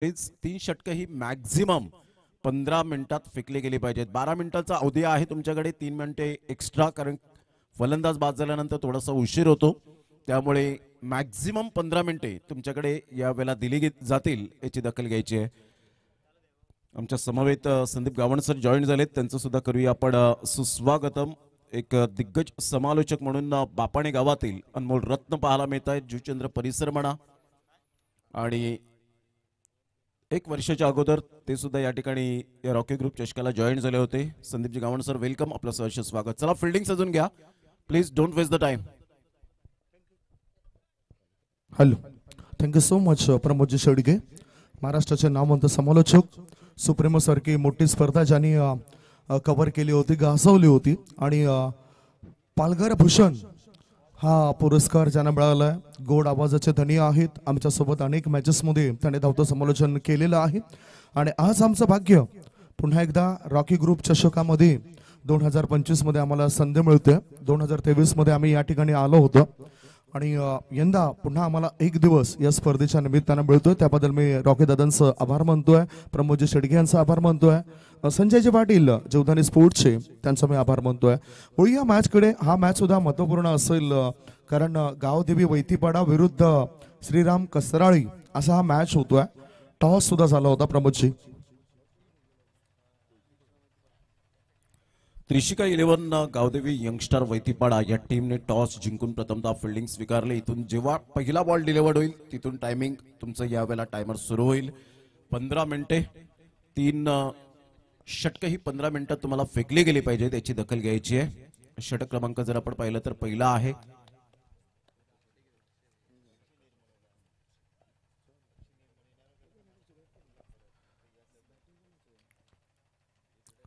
तीन षटकं ही मॅक्झिमम 15 मिनिटात फेकली गेली पाहिजेत. 12 मिनिटाचा अवधी आहे तुमच्याकडे, 3 मिनिटे एक्स्ट्रा, कारण फलंदाज बाद झाल्यानंतर थोडासा उशीर होतो. त्यामुळे मॅक्झिमम 15 मिनिटे तुमच्याकडे या वेळेला दिली जातील याची दखल घ्यायची आहे. आमच्या समवेत संदीप गावण सर जॉईन झालेत, त्यांचं सुद्धा करूया आपण सुस्वागतम. एक दिग्गज समालोचक म्हणून बापाणे गावातील अनमोल रत्न पाहायला मिळत आहेत. जुचंद्र परिसर म्हणा, आणि 1 वर्षाच्या अगोदर ते सुद्धा या ठिकाणी या रॉकी ग्रुप चषकाला जॉईन झाले होते. संदीपजी गावण सर, वेलकम, आपलं सहर्ष स्वागत. चला फिल्डिंग सजून घ्या please, don't waste the time. Hello, thank you so much Pramodji Shedge, महाराष्ट्राचे नामवंत समालोचक. सुप्रीमो सारखी मोठी स्पर्धा ज्यांनी कव्हर केली होती, गाजवली होती, आणि पालघर भूषण हा पुरस्कार ज्यांना मिळाला आहे. गोड आवाजाचे धनी आहेत, आमच्यासोबत अनेक मॅचेसमध्ये त्यांनी धावतं समालोचन केलेलं आहे. आणि आज आमचं भाग्य पुन्हा एकदा रॉकी ग्रुप चषकामध्ये 2025 मध्ये आम्हाला संधी मिळते. 2023 मध्ये आम्ही या ठिकाणी आलो होतो, आणि यंदा पुन्हा आम्हाला एक दिवस या स्पर्धेच्या निमित्तानं मिळतोय. त्याबद्दल मी रॉकी दादांचं आभार मानतोय, प्रमोदजी शेडगे यांचा आभार मानतोय, संजयजी पाटील जीवदानी स्पोर्ट्सचे त्यांचा मी आभार मानतोय. पुढे या मॅचकडे, हा मॅच सुद्धा महत्त्वपूर्ण असेल, कारण गावदेवी वैतीपाडा विरुद्ध श्रीराम कसराळी असा हा मॅच होतोय. टॉस सुद्धा झाला होता प्रमोदजी. त्रिशिका 11 गावदेवी यंगस्टर वैतीपाडा या टीमने टॉस जिंकून प्रथमतः फिल्डिंग स्वीकारले. इथून जेव्हा पहिला बॉल डिलिव्हर्ड होईल तिथून टायमिंग तुमचं यावेळेला टायमर सुरू होईल. 15 मिनिटे, 3 षटकं ही 15 मिनिटात तुम्हाला फेकली गेली पाहिजे, त्याची दखल घ्यायची आहे. षटक क्रमांक जर आपण पाहिलं तर पहिला आहे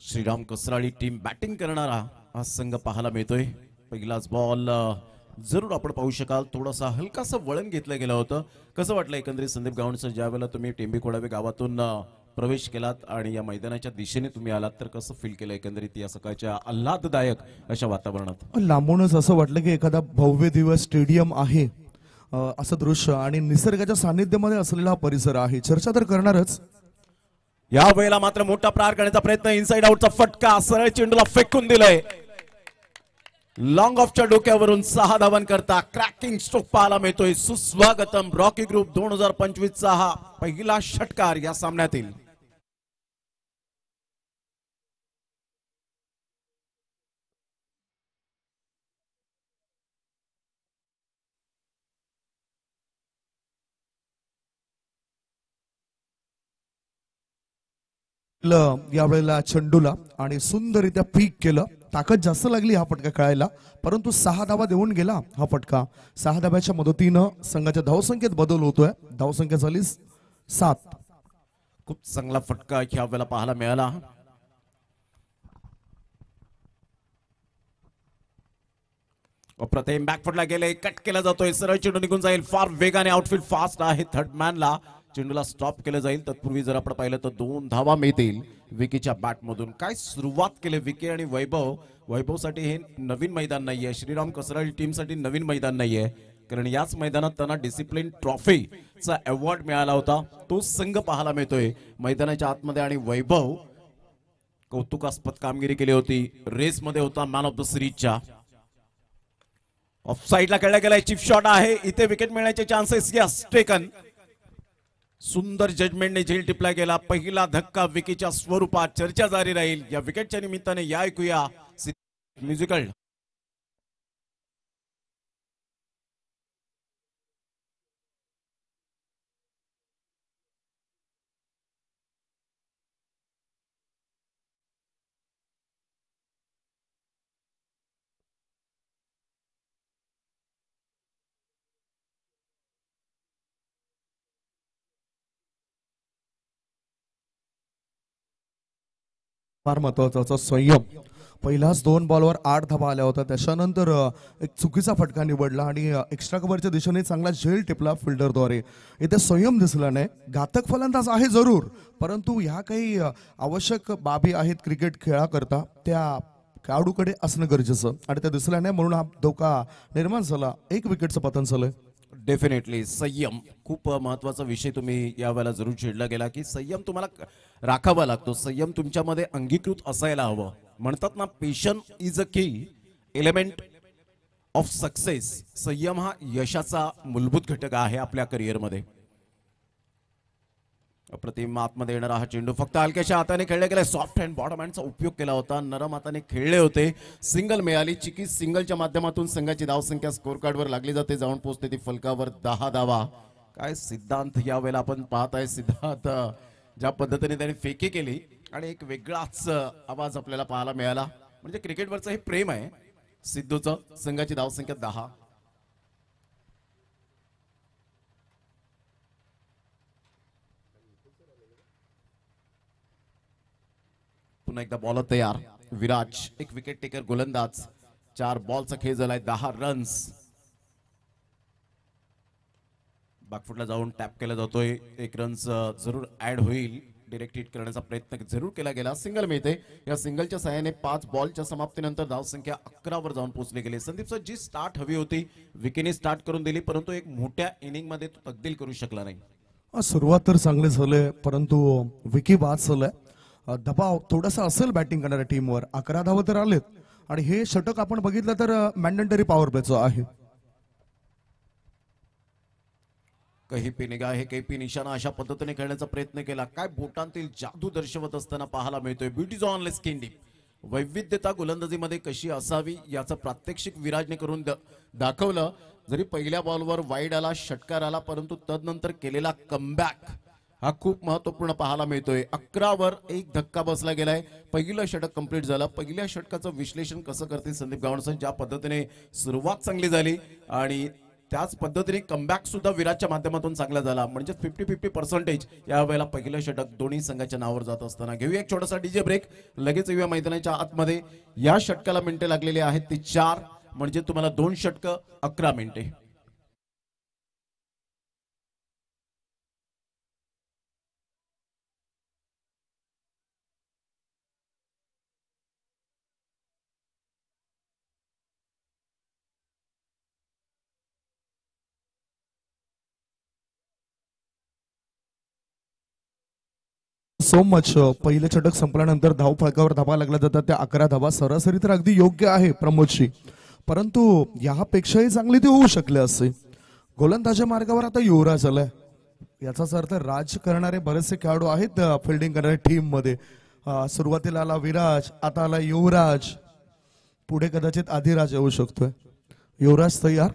श्रीराम कसराळी टीम बॅटिंग करणारा हा संघ पाहायला मिळतोय. पहिलाच बॉल जरूर आपण पाहू शकाल, थोडासा हलकासा वळण घेतलं गेलं होतं. कसं वाटलं एकंदरीत संदीप गावण सर, ज्या वेळेला तुम्ही टेंबी खोडावे गावातून प्रवेश केलात आणि या मैदानाच्या दिशेने तुम्ही आलात, तर कसं फील केलं एकंदरीत या सकाळच्या आल्हाददायक अशा वातावरणात? लांबूनच असं वाटलं की एखादा भव्य दिव्य स्टेडियम आहे असं दृश्य, आणि निसर्गाच्या सानिध्यामध्ये असलेला हा परिसर आहे. चर्चा तर करणारच. या वेळेला मात्र मोठा प्रहार करण्याचा प्रयत्न, इनसाइड आउटचा फटका, सरळ चेंडूला फेकून दिलाय. लॉंग ऑफच्या डोक्यावरून 6 धावन करता क्रॅकिंग स्ट्रोक पाहायला मिळतोय. सुस्वागतम, रॉकी ग्रुप 2025 चा हा पहिला षटकार या सामन्यातील. यावेळेला चेंडूला आणि सुंदररित्या पीक केलं. ताकद जास्त लागली हा फटका खेळायला, परंतु 6 धावा देऊन गेला हा फटका. 6 धाव्याच्या मदतीनं संघाच्या धावसंख्येत बदल होतोय. धावसंख्या झाली 7. खूप चांगला फटका ह्या वेळेला पाहायला मिळाला. अप्रतिम बॅकफुटला गेले, कट केला जातोय, सरळ चेंडू निघून जाईल. फार वेगाने आउटफील्ड फास्ट आहे, थर्ड मॅनला चेंडूला स्टॉप केलं जाईल. तत्पूर्वी जर आपण पाहिलं तर 2 धावा मिळतील विकीच्या बॅटमधून. काय सुरुवात केली विकी आणि वैभवसाठी हे नवीन मैदान नाहीये, श्रीराम कसराळी टीमसाठी नवीन मैदान नाहीये, कारण याच मैदानात त्यांना डिसिप्लिन ट्रॉफीचा अवॉर्ड मिळाला होता. तो संघ पाहायला मिळतोय मैदानाच्या आतमध्ये, आणि वैभव कौतुकास्पद कामगिरी केली होती. रेसमध्ये होता मॅन ऑफ द सिरीजच्या. ऑफ साइडला खेळला गेलाय, चिप शॉट आहे, इथे विकेट मिळण्याचे चान्सेस. Yes, taken. सुंदर जजमेंटने झेल टिपला गेला. पहिला धक्का विकीच्या स्वरूपात. चर्चा जारी राहील या विकेटच्या निमित्ताने. या ऐकूया म्युझिकल. फार महत्वाचा संयम. पहिल्याच 2 बॉलवर 8 धावा आल्या होत्या. त्याच्यानंतर एक चुकीचा फटका निवडला आणि एक्स्ट्रा कव्हरच्या दिशेने चांगला झेल टिपला फिल्डरद्वारे. इथे संयम दिसला नाही. घातक फलंदाज आहे जरूर, परंतु ह्या काही आवश्यक बाबी आहेत क्रिकेट खेळाकरता, त्या खेळाडूकडे असणं गरजेचं, आणि त्या दिसल्या नाही, म्हणून हा धोका निर्माण झाला. 1 विकेटचं पतन झालंय. डेफिनेटली संयम खूप महत्वाचा विषय तुम्ही यावेळेला जरूर छेडला गेला की संयम तुम्हाला राखावा लागतो. संयम तुमच्यामध्ये अंगीकृत असायला हवं. म्हणतात ना, पेशन इज अ की एलिमेंट ऑफ सक्सेस. संयम हा यशाचा मूलभूत घटक आहे आपल्या करिअरमध्ये. अप्रतिम आतमध्ये येणारा हा चेंडू फक्त हलक्याच्या हाताने खेळला गेला. सॉफ्ट हँड बॉटम हँडचा उपयोग केला होता. नरम हाताने खेळले होते. सिंगल मिळाली. चिकी सिंगलच्या माध्यमातून संघाची धावसंख्या स्कोर कार्डवर लागली जाते. जाऊन पोहोचते ती फलकावर 10 धावा. काय सिद्धांत यावेळेला आपण पाहत आहे. सिद्धांत ज्या पद्धतीने त्याने फेकी केली आणि एक वेगळाच आवाज आपल्याला पाहायला मिळाला. म्हणजे क्रिकेटवरचं हे प्रेम आहे सिद्धूचं. संघाची धावसंख्या 10. पुन्हा एकदा बॉलर तयार. विराज एक विकेट टेकर गोलंदाज. 4 बॉलचा खेळ झालाय. 10 रन्स. बॅकफुटला जाऊन टॅप केला जातोय. 1 रन्स जरूर ऍड होईल. डिरेक्ट हिट करण्याचा प्रयत्न जरूर केला गेला. सिंगल मिळते. या सिंगलच्या सहाय्याने 5 बॉलच्या समाप्तीनंतर धावसंख्या 11 वर जाऊन पोहोचले गेले. संदीप सर, जी स्टार्ट हवी होती विकेने स्टार्ट करून दिली, परंतु एक मोठ्या इनिंग मध्ये तो तब्दील करू शकला नाही. सुरुवात तर चांगली झाली, परंतु विकी बाद झालाय. दबाव थोडासा असेल बॅटिंग करणाऱ्या टीमवर. 11 धावा तर आलेत आणि हे षटक आपण बघितलं तर मॅन्डेटरी पॉवर प्लेचं आहे. कही पे निगाह है, कही पे निशाणा अशा पद्धतीने खेळण्याचा प्रयत्न केला. काय बोटांतील जादू दर्शवत असताना पाहायला मिळतोय. ब्युटीज ऑन स्किन डीप. वैविध्यता गोलंदाजीमध्ये कशी असावी याचं प्रात्यक्षिक विराजने करून दाखवलं. जरी पहिल्या बॉलवर वाईड आला, षटकार आला, परंतु तदनंतर केलेला कमबॅक हा खूप महत्वपूर्ण पाहायला मिळतोय. 11 वर 1 धक्का बसला गेलाय. पहिलं षटक कंप्लीट झालं. पहिल्या षटकाचं विश्लेषण कसं करतील संदीप गावणसर. ज्या पद्धतीने सुरुवात चांगली झाली आणि त्याच पद्धतीने कमबॅक सुद्धा विराटच्या माध्यमातून चांगला झाला. म्हणजे 50-50% या वेळेला पहिलं षटक दोन्ही संघाच्या नावावर जात असताना. घेऊया एक छोटासा डीजे ब्रेक. लगेच येऊया मैदानाच्या आतमध्ये. या षटकाला मिनिटे लागलेली आहेत ती 4. म्हणजे तुम्हाला 2 षटकं 11 मिनिटे. So much. पहिलं षटक संपल्यानंतर धाव फळकावर धावा लागल्या जातात त्या 11 धावा. सरासरी तर अगदी योग्य आहे प्रमोदची, परंतु यापेक्षाही चांगली ती होऊ शकले असते. गोलंदाजी मार्गावर आता युवराज आलाय. याचाच अर्थ राज करणारे बरेचसे खेळाडू आहेत फिल्डिंग करणाऱ्या टीम मध्ये. सुरुवातीला आला विराज, आता आला युवराज, पुढे कदाचित आदिराज येऊ शकतोय. युवराज तयार.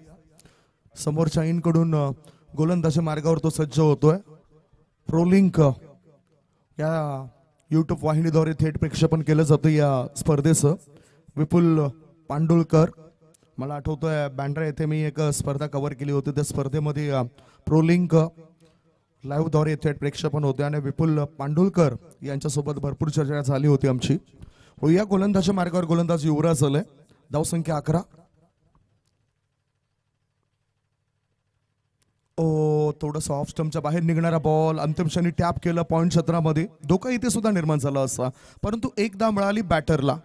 समोरच्या इनकडून गोलंदाजी मार्गावर तो सज्ज होतोय. प्रोलिंक या युट्यूब वाहिनीद्वारे थेट प्रक्षेपण केलं जातं या स्पर्धेचं. विपुल पांडुलकर, मला आठवतोय बँड्रा येथे मी एक स्पर्धा कव्हर केली होती. त्या स्पर्धेमध्ये प्रोलिंक लाईव्ह द्वारे थेट प्रक्षेपण होते आणि विपुल पांडुलकर यांच्यासोबत भरपूर चर्चा झाली होती आमची. या गोलंदाजी मार्गावर गोलंदाज युवराज आलाय. धावसंख्या 11. थोडंसं ऑफ स्टंपच्या बाहेर निघणारा बॉल अंतिम क्षणी टॅप केलं पॉइंट क्षेत्रामध्ये. धोका इथे सुद्धा निर्माण झाला असा, परंतु एकदा मिळाली बॅटरला.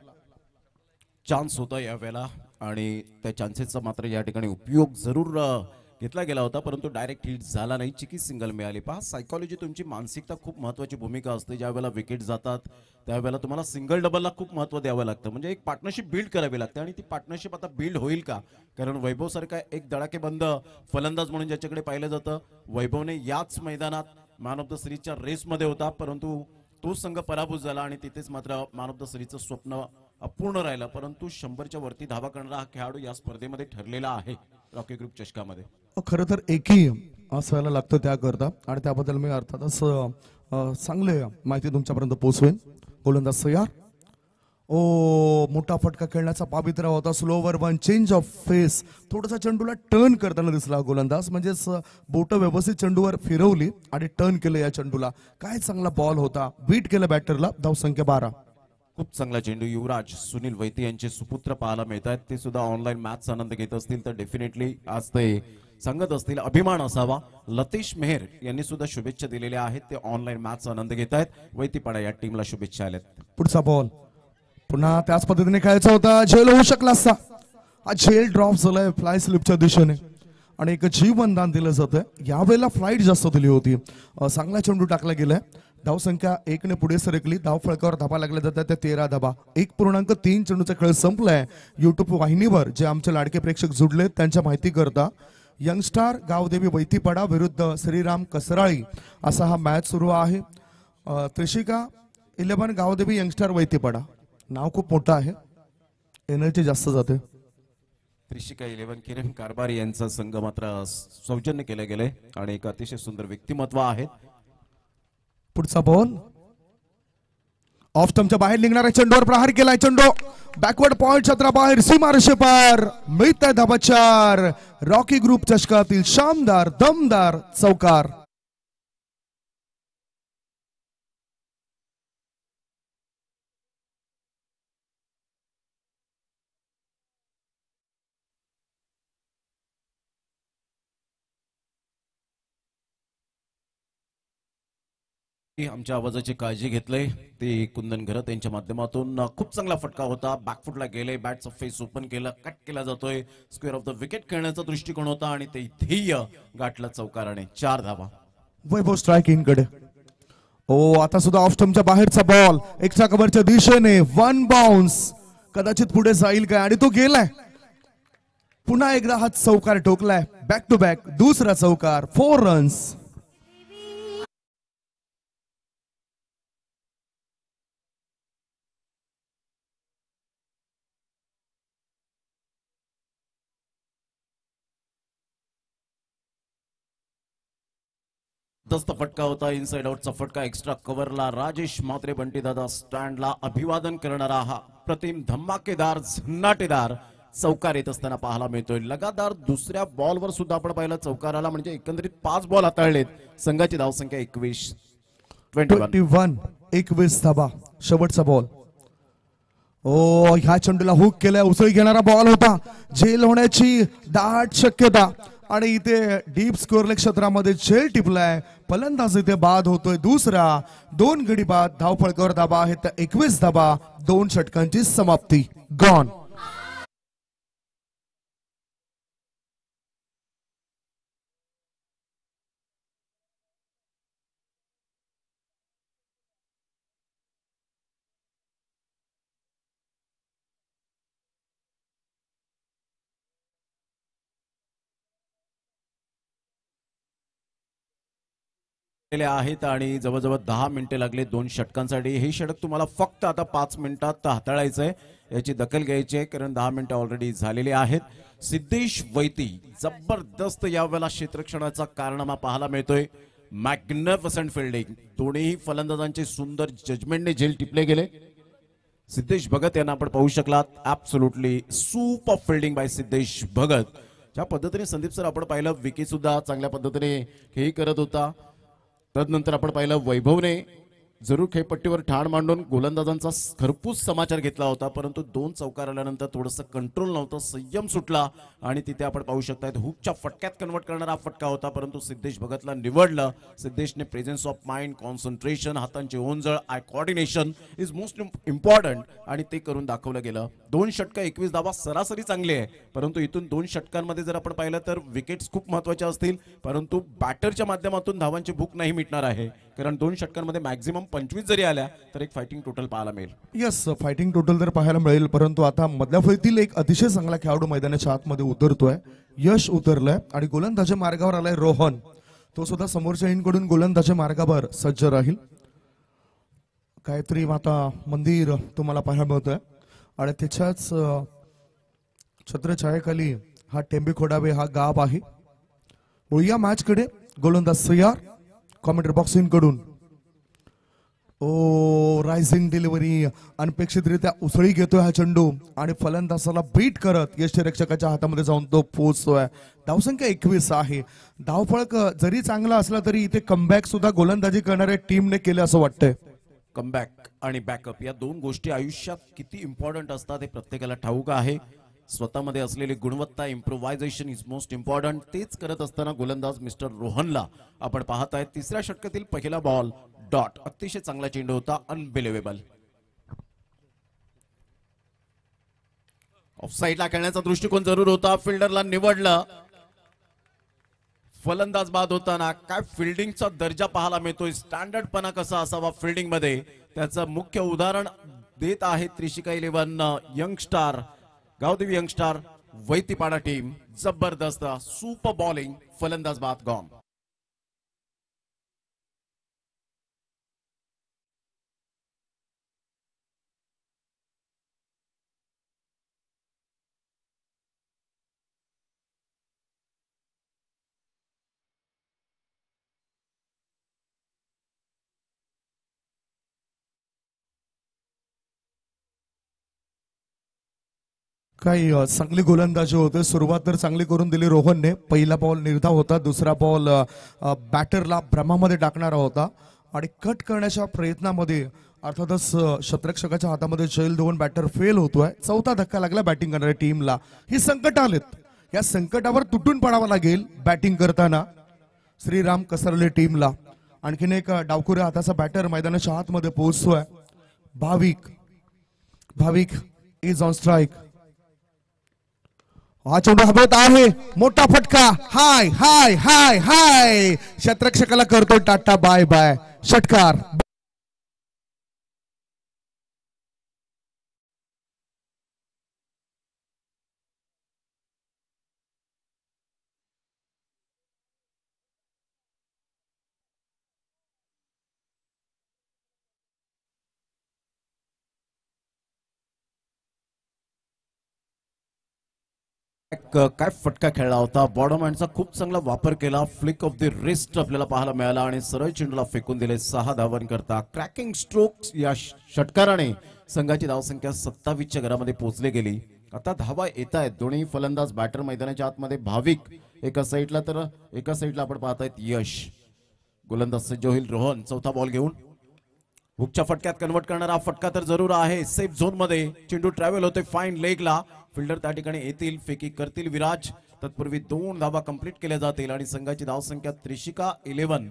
चान्स होता यावेळेला आणि त्या चान्सेसचा मात्र या ठिकाणी उपयोग जरूर घेतला गेला होता, परंतु डायरेक्ट हिट झाला नाही. चिकी सिंगल मिळाली. पहा, सायकॉलॉजी तुमची मानसिकता खूप महत्त्वाची भूमिका असते. ज्या वेळेला विकेट जातात त्यावेळेला तुम्हाला सिंगल डबलला खूप महत्त्व द्यावं लागतं. म्हणजे एक पार्टनरशिप बिल्ड करावी लागते आणि ती पार्टनरशिप आता बिल्ड होईल का? कारण वैभव सारखा एक धडाकेबंद फलंदाज म्हणून ज्याच्याकडे पाहिलं जातं, वैभवने याच मैदानात मॅन ऑफ द सिरीजच्या रेसमध्ये होता, परंतु तो संघ पराभूत झाला आणि तिथेच मात्र मॅन ऑफ द सिरीजचं स्वप्न अपूर्ण राहिलं. परंतु 100च्या वरती धावा करणारा हा खेळाडू या स्पर्धेमध्ये ठरलेला आहे रॉकी ग्रुप चषकामध्ये. खरं तर एकही असायला लागतं त्याकरता आणि त्याबद्दल मी अर्थातच चांगले माहिती तुमच्यापर्यंत पोहोचवेन. गोलंदाज तयार. मोठा फटका खेळण्याचा पावित्र्य होता. Slower one, change of face. थोडासा चेंडूला टर्न करताना दिसला गोलंदाज. म्हणजेच बोट व्यवस्थित चेंडूवर फिरवली आणि टर्न केलं या चेंडूला. काय चांगला बॉल होता. बीट केलं बॅटरला. धावसंख्या 12. खूप चांगला चेंडू. युवराज सुनील वैती यांचे सुपुत्र पाहायला मिळत आहेत. ते सुद्धा ऑनलाईन मॅचचा आनंद घेत असतील तर डेफिनेटली आज ते सांगत असतील अभिमान असावा. लतेश मेहर यांनी सुद्धा शुभेच्छा दिलेल्या आहेत. ते ऑनलाईन मॅचचा आनंद घेत आहेत. वैतीपाडा या टीमला शुभेच्छा आल्यात. पुढचा बॉल पुन्हा त्याच पद्धतीने खेळायचा होता. झेल होऊ शकला असता. हा झेल ड्रॉप झालाय फ्लाय स्लिपच्या दिशेने आणि एक जीवनदान दिलं जातं. यावेळेला फ्लाईट जास्त दिली होती. चांगला चेंडू टाकला गेलाय. धावसंख्या 1 पुढे सरकली. धाव फळकावर धाबा लागल्या जातात त्या 13 धाबा. 1.3 चेंडूचा खेळ संपलाय. युट्यूब वाहिनीवर जे आमचे लाडके प्रेक्षक जुडले त्यांच्या माहिती करता यंगस्टार गावदेवी वैतीपाडा विरुद्ध श्रीराम कसराळी असा हा मॅच सुरू आहे. त्रिशिका 11 गावदेवी यंगस्टार वैतीपाडा. नाव खूप मोठं आहे. एनर्जी जास्त जाते. त्रिशिका 11 किरण कारभारी यांचा संघ मात्र सौजन्य केले गेले आणि एक अतिशय सुंदर व्यक्तिमत्व आहेत. पुढचा बॉल ऑफ स्टंपच्या बाहेर निघणाऱ्या चेंडूवर प्रहार केलाय. चेंडू बॅकवर्ड पॉइंट छत्राबाहेर सीमारेषे पार. मिळतंय धाबा 4. रॉकी ग्रुप चषकातील शानदार दमदार चौकार. आमच्या आवाजाची काळजी घेतलंय ते कुंदन घरत यांच्या माध्यमातून. खूप चांगला फटका होता. बॅकफुटला गेले. बॅटचा फेस ओपन केला. कट केला जातोय. स्क्वेअर ऑफ द विकेट खेळण्याचा दृष्टिकोन होता आणि ते ध्येय गाठलं चौकाराने. 4 धावा. वैभव स्ट्रायकिंग कडे. ओ आता सुद्धा ऑफ स्टंपच्या बाहेरचा बॉल एक्स्ट्रा कव्हरच्या दिशेने 1 बाउन्स. कदाचित पुढे जाईल काय आणि तो गेलाय. पुन्हा एकदा हा चौकार ठोकलाय. बॅक टू बॅक दुसरा चौकार. 4 रन्स. दस्त फटका होता. इनसाइड आउटचा फटका एक्स्ट्रा कव्हरला. राजेश म्हात्रे बंटी दादा स्टँडला अभिवादन करणारा हा प्रतिम धमाकेदार झन्नाटेदार चौकार येत असताना पाहायला मिळतोय. लगातार दुसऱ्या बॉलवर सुद्धा आपण पाहिलं चौकार आला. म्हणजे एकंदरीत 5 बॉल हाताळलेत. संघाची धावसंख्या 21. 21 धाबा. शेवटचा बॉल. ओ ह्या चेंडूला हुक केलाय. उसळी घेणारा बॉल होता. झेल होण्याची दाट शक्यता आणि इथे डीप स्कोअरलेग क्षेत्रामध्ये झेल टिपलाय. फलंदाज इथे बाद होतोय. दुसरा 2 गडी बाद. धाव फळकावर धाबा आहे तर 21 धाबा. 2 षटकांची समाप्ती. गॉन. आहेत आणि जवळजवळ 10 मिनिटे लागले 2 षटकांसाठी. हे षटक तुम्हाला फक्त आता 5 मिनिटात हाताळायचंय. याची दखल घ्यायची आहे कारण 10 मिनिटं ऑलरेडी झालेली आहेत. सिद्धेश वैती जबरदस्त यावेळेला क्षेत्ररक्षणाचा कारनामा पाहायला मिळतोय. Magnificent fielding. दोन्ही फलंदाजांचे सुंदर जजमेंटने झेल टिपले गेले. सिद्धेश भगत यांना आपण पाहू शकलात. Absolutely super fielding by Siddhesh Bhagat. ज्या पद्धतीने संदीप सर आपण पाहिलं विकी सुद्धा चांगल्या पद्धतीने हेही करत होता. तदनंतर आपण पाहिलं वैभवने जरूर खेळपट्टीवर ठाण मांडून गोलंदाजांचा खरपूस समाचार घेतला होता. परंतु 2 चौकार आल्यानंतर थोडंसं कंट्रोल नव्हतं. संयम सुटला आणि तिथे आपण पाहू शकता हुकच्या फटक्यात कन्वर्ट करणारा फटका होता. परंतु सिद्धेश भगतला निवडलं. सिद्धेशने प्रेझेन्स ऑफ माइंड, कॉन्सन्ट्रेशन, हातांची ओंजळ, eye coordination is most important आणि ते करून दाखवलं गेलं. 2 षटकं 21 धावा सरासरी चांगली आहे. परंतु इथून 2 षटकांमध्ये जर आपण पाहिलं तर विकेट्स खूप महत्वाच्या असतील. परंतु बॅटरच्या माध्यमातून धावांची भूक नाही मिटणार आहे कारण 2 षटकांमध्ये मॅक्झिमम 25 जरी आल्या तर एक फायटिंग टोटल पाहायला मिळेल. यस फायटिंग टोटल तर पाहायला मिळेल. परंतु आता मधल्या फळीतील एक अतिशय चांगला खेळाडू मैदानाच्या आतमध्ये उतरतोय. यश उतरलंय आणि गोलंदाजी मार्गावर आलाय रोहन. तो सुद्धा समोरच्या इनकडून गोलंदाजी मार्गावर सज्ज राहील. काहीतरी आता मंदिर तुम्हाला पाहायला मिळतोय आणि त्याच्याच छत्रछायेखाली हा टेंबे खोडावे हा गाव आहे. या मॅच कडे गोलंदाज सयार कॉमेंट्री बॉक्सिंग कडून. ओ रायझिंग डिलिव्हरी. अनपेक्षितरित्या उसळी घेतोय हा चेंडू आणि फलंदाजाला बीट करत यष्टीरक्षकाच्या हातामध्ये जाऊन तो पोहोचतोय. धावसंख्या 21 आहे. धावफळक जरी चांगला असला तरी इथे कमबॅक सुद्धा गोलंदाजी करणाऱ्या टीमने केले असं वाटतंय. कमबॅक आणि बॅकअप या 2 गोष्टी आयुष्यात किती इम्पॉर्टंट असतात हे प्रत्येकाला ठाऊक आहे. स्वतःमध्ये असलेली गुणवत्ता, इम्प्रोव्हायझेशन इज मोस्ट इम्पॉर्टंट. तेच करत असताना गोलंदाज मिस्टर रोहनला आपण पाहत आहे. 3ऱ्या षटकातील पहिला बॉल डॉट. अतिशय चांगला चेंडू होता. अनबिलिव्हेबल. ऑफसाईडला खेळण्याचा दृष्टिकोन जरूर होता. फिल्डरला निवडलं फलंदाज बाद होताना काय फिल्डिंगचा दर्जा पाहायला मिळतोय, स्टँडर्डपणा कसा असावा फिल्डिंग मध्ये त्याचं मुख्य उदाहरण देत आहे Trishika 11 youngstar Gavdevi youngstar Vaitipada team. जबरदस्त सुपर बॉलिंग, फलंदाज बाद गॉन. काही चांगली गोलंदाजी होते. सुरुवात तर चांगली करून दिली रोहनने. पहिला बॉल निर्धाव होता, दुसरा बॉल बॅटरला भ्रमामध्ये टाकणारा होता आणि कट करण्याच्या प्रयत्नामध्ये अर्थातच क्षेत्ररक्षकाच्या हातामध्ये जैल देऊन बॅटर फेल होतोय. चौथा धक्का लागला बॅटिंग करणाऱ्या टीमला. ही संकट आलेत, या संकटावर तुटून पडावं लागेल बॅटिंग करताना श्रीराम कसरले टीमला. आणखीन एक डावखुऱ्या हाताचा बॅटर मैदानाच्या आतमध्ये पोहोचतोय. भाविक इज ऑन स्ट्राईक. हा चेंडू हवेत आहे, मोठा फटका. हाय हाय हाय हाय, क्षेत्ररक्षकाला करतो टाटा बाय बाय. षटकार. काय फटका खेळला होता, बॉडम हँडचा खूप चांगला वापर केला. फ्लिक ऑफ द रिस्ट आपल्याला पाहायला मिळाला आणि सरळ चेंडूला फेकून दिले. 6 धावन करता क्रॅकिंग स्ट्रोक्स या षटकाराने संघाची धावसंख्या 27च्या घरामध्ये पोहोचली गेली. आता धावा येत आहेत. दोन्ही फलंदाज बॅटर मैदानाच्या आतमध्ये. भाविक एका साईडला तर एका साईडला आपण पाहतायत यश. गोलंदाज सज्ज होईल रोहन. चौथा बॉल घेऊन हुकच्या फटक्यात कन्वर्ट करणारा फटका तर जरूर आहे. सेफ झोन मध्ये चेंडू ट्रॅव्हल होते फाईन लेगला. फिल्डर त्या ठिकाणी येतील, फेकी करतील विराज. तत्पूर्वी 2 धावा कंप्लीट केल्या जातील आणि संघाची धावसंख्या त्रिशिका 11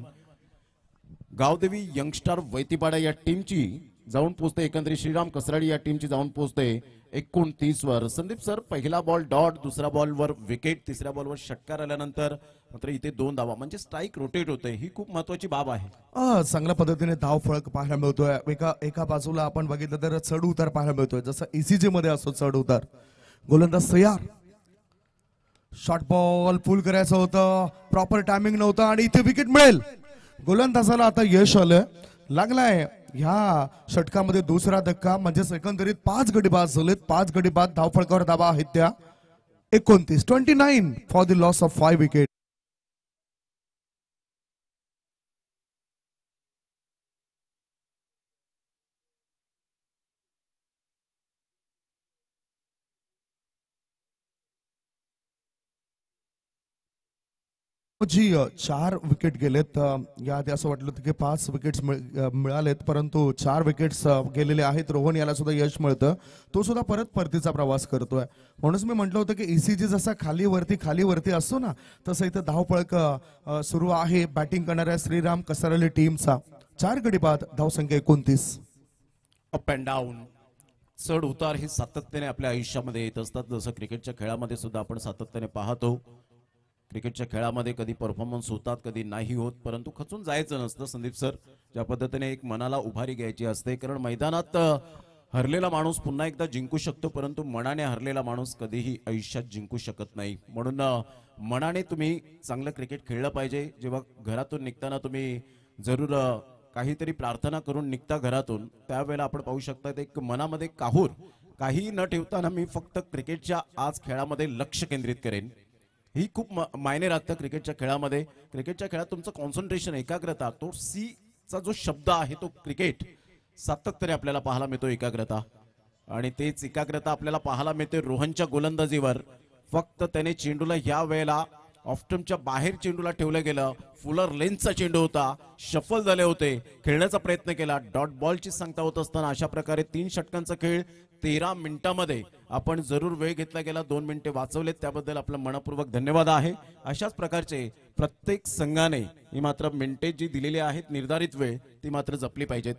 गावदेवी यंगस्टार वैतीपाडा या टीमची जाऊन पोहोचते. एकंदरीत श्रीराम कसराडी या टीमची जाऊन पोहोचते 29 वर. संदीप सर, पहिला बॉल डॉट, दुसऱ्या बॉलवर विकेट, तिसऱ्या बॉलवर षटकार आल्यानंतर मात्र इथे 2 धावा म्हणजे स्ट्राईक रोटेट होते. ही खूप महत्वाची बाब आहे. चांगल्या पद्धतीने धाव फळक पाहायला मिळतोय. एका बाजूला आपण बघितलं तर चढ उतार पाहायला मिळतोय, जसं ECG मध्ये असतो चढ उतार. गोलंदाज तयार. शॉर्ट बॉल पुल करायचं होतं, प्रॉपर टायमिंग नव्हतं आणि इथे विकेट मिळेल. गोलंदाजाला आता यश आलं, लागलाय ह्या षटकामध्ये दुसरा धक्का. म्हणजे एकंदरीत 5 गडी बाद झालेत. 5 गडी बाद धावफळकावर धावा आहेत त्या 29 for the loss of 5 wicket. जी 4 विकेट गेलेत. याआधी असं वाटलं होतं की 5 विकेट्स मिळालेत, परंतु 4 विकेट्स गेलेले आहेत. रोहन याला सुद्धा यश मिळतं. तो सुद्धा परतीचा प्रवास करतोय. म्हणूनच मी म्हटलं होतं की ECG जसा खाली वरती असतो ना, तसं इथं धावपळक सुरू आहे बॅटिंग करणाऱ्या श्रीराम कसराले टीमचा. 4 गडी बाद, धावसंख्या 29. अप अँड डाऊन, चढ उतार हे सातत्याने आपल्या आयुष्यामध्ये येत असतात. जसं क्रिकेटच्या खेळामध्ये सुद्धा आपण सातत्याने पाहतो. क्रिकेटच्या खेळामध्ये कधी परफॉर्मन्स होतात, कधी नाही होत, परंतु खचून जायचं नसतं. संदीप सर, ज्या पद्धतीने एक मनाला उभारी घ्यायची असते, कारण मैदानात हरलेला माणूस पुन्हा एकदा जिंकू शकतो, परंतु मनाने हरलेला माणूस कधीही आयुष्यात जिंकू शकत नाही. म्हणून मनाने तुम्ही चांगलं क्रिकेट खेळलं पाहिजे. जेव्हा घरातून निघताना तुम्ही जरूर काहीतरी प्रार्थना करून निघता घरातून, त्यावेळेला आपण पाहू शकता एक मनामध्ये काहूर काही न ठेवताना मी फक्त क्रिकेटच्या आज खेळामध्ये लक्ष केंद्रित करेन. ही खूप मायने राखतं क्रिकेटच्या खेळामध्ये. क्रिकेटच्या खेळात तुमचं कॉन्सन्ट्रेशन, एकाग्रता, तो सी चा जो शब्द आहे तो क्रिकेट सातत्याने आपल्याला पाहायला मिळतो. एकाग्रता, आणि तेच एकाग्रता आपल्याला पाहायला मिळते रोहनच्या गोलंदाजीवर. फक्त त्याने चेंडूला या वेळेला ऑफ्टमच्या बाहेर चेंडूला ठेवलं गेलं. फुलर लेन्थचा चेंडू होता, शफल झाले होते, खेळण्याचा प्रयत्न केला. डॉट बॉलची सांगता होत असताना अशा प्रकारे 3 षटकांचा खेळ 13 मिनिटांमध्ये आपण जरूर वेळ घेतला गेला. 2 मिनिटे वाचवलेत, त्याबद्दल आपलं मनपूर्वक धन्यवाद आहे. अशाच प्रकारचे प्रत्येक संघाने ही मात्र मिनिटे जी दिलेली आहेत निर्धारित वेळ, ती मात्र जपली पाहिजेत.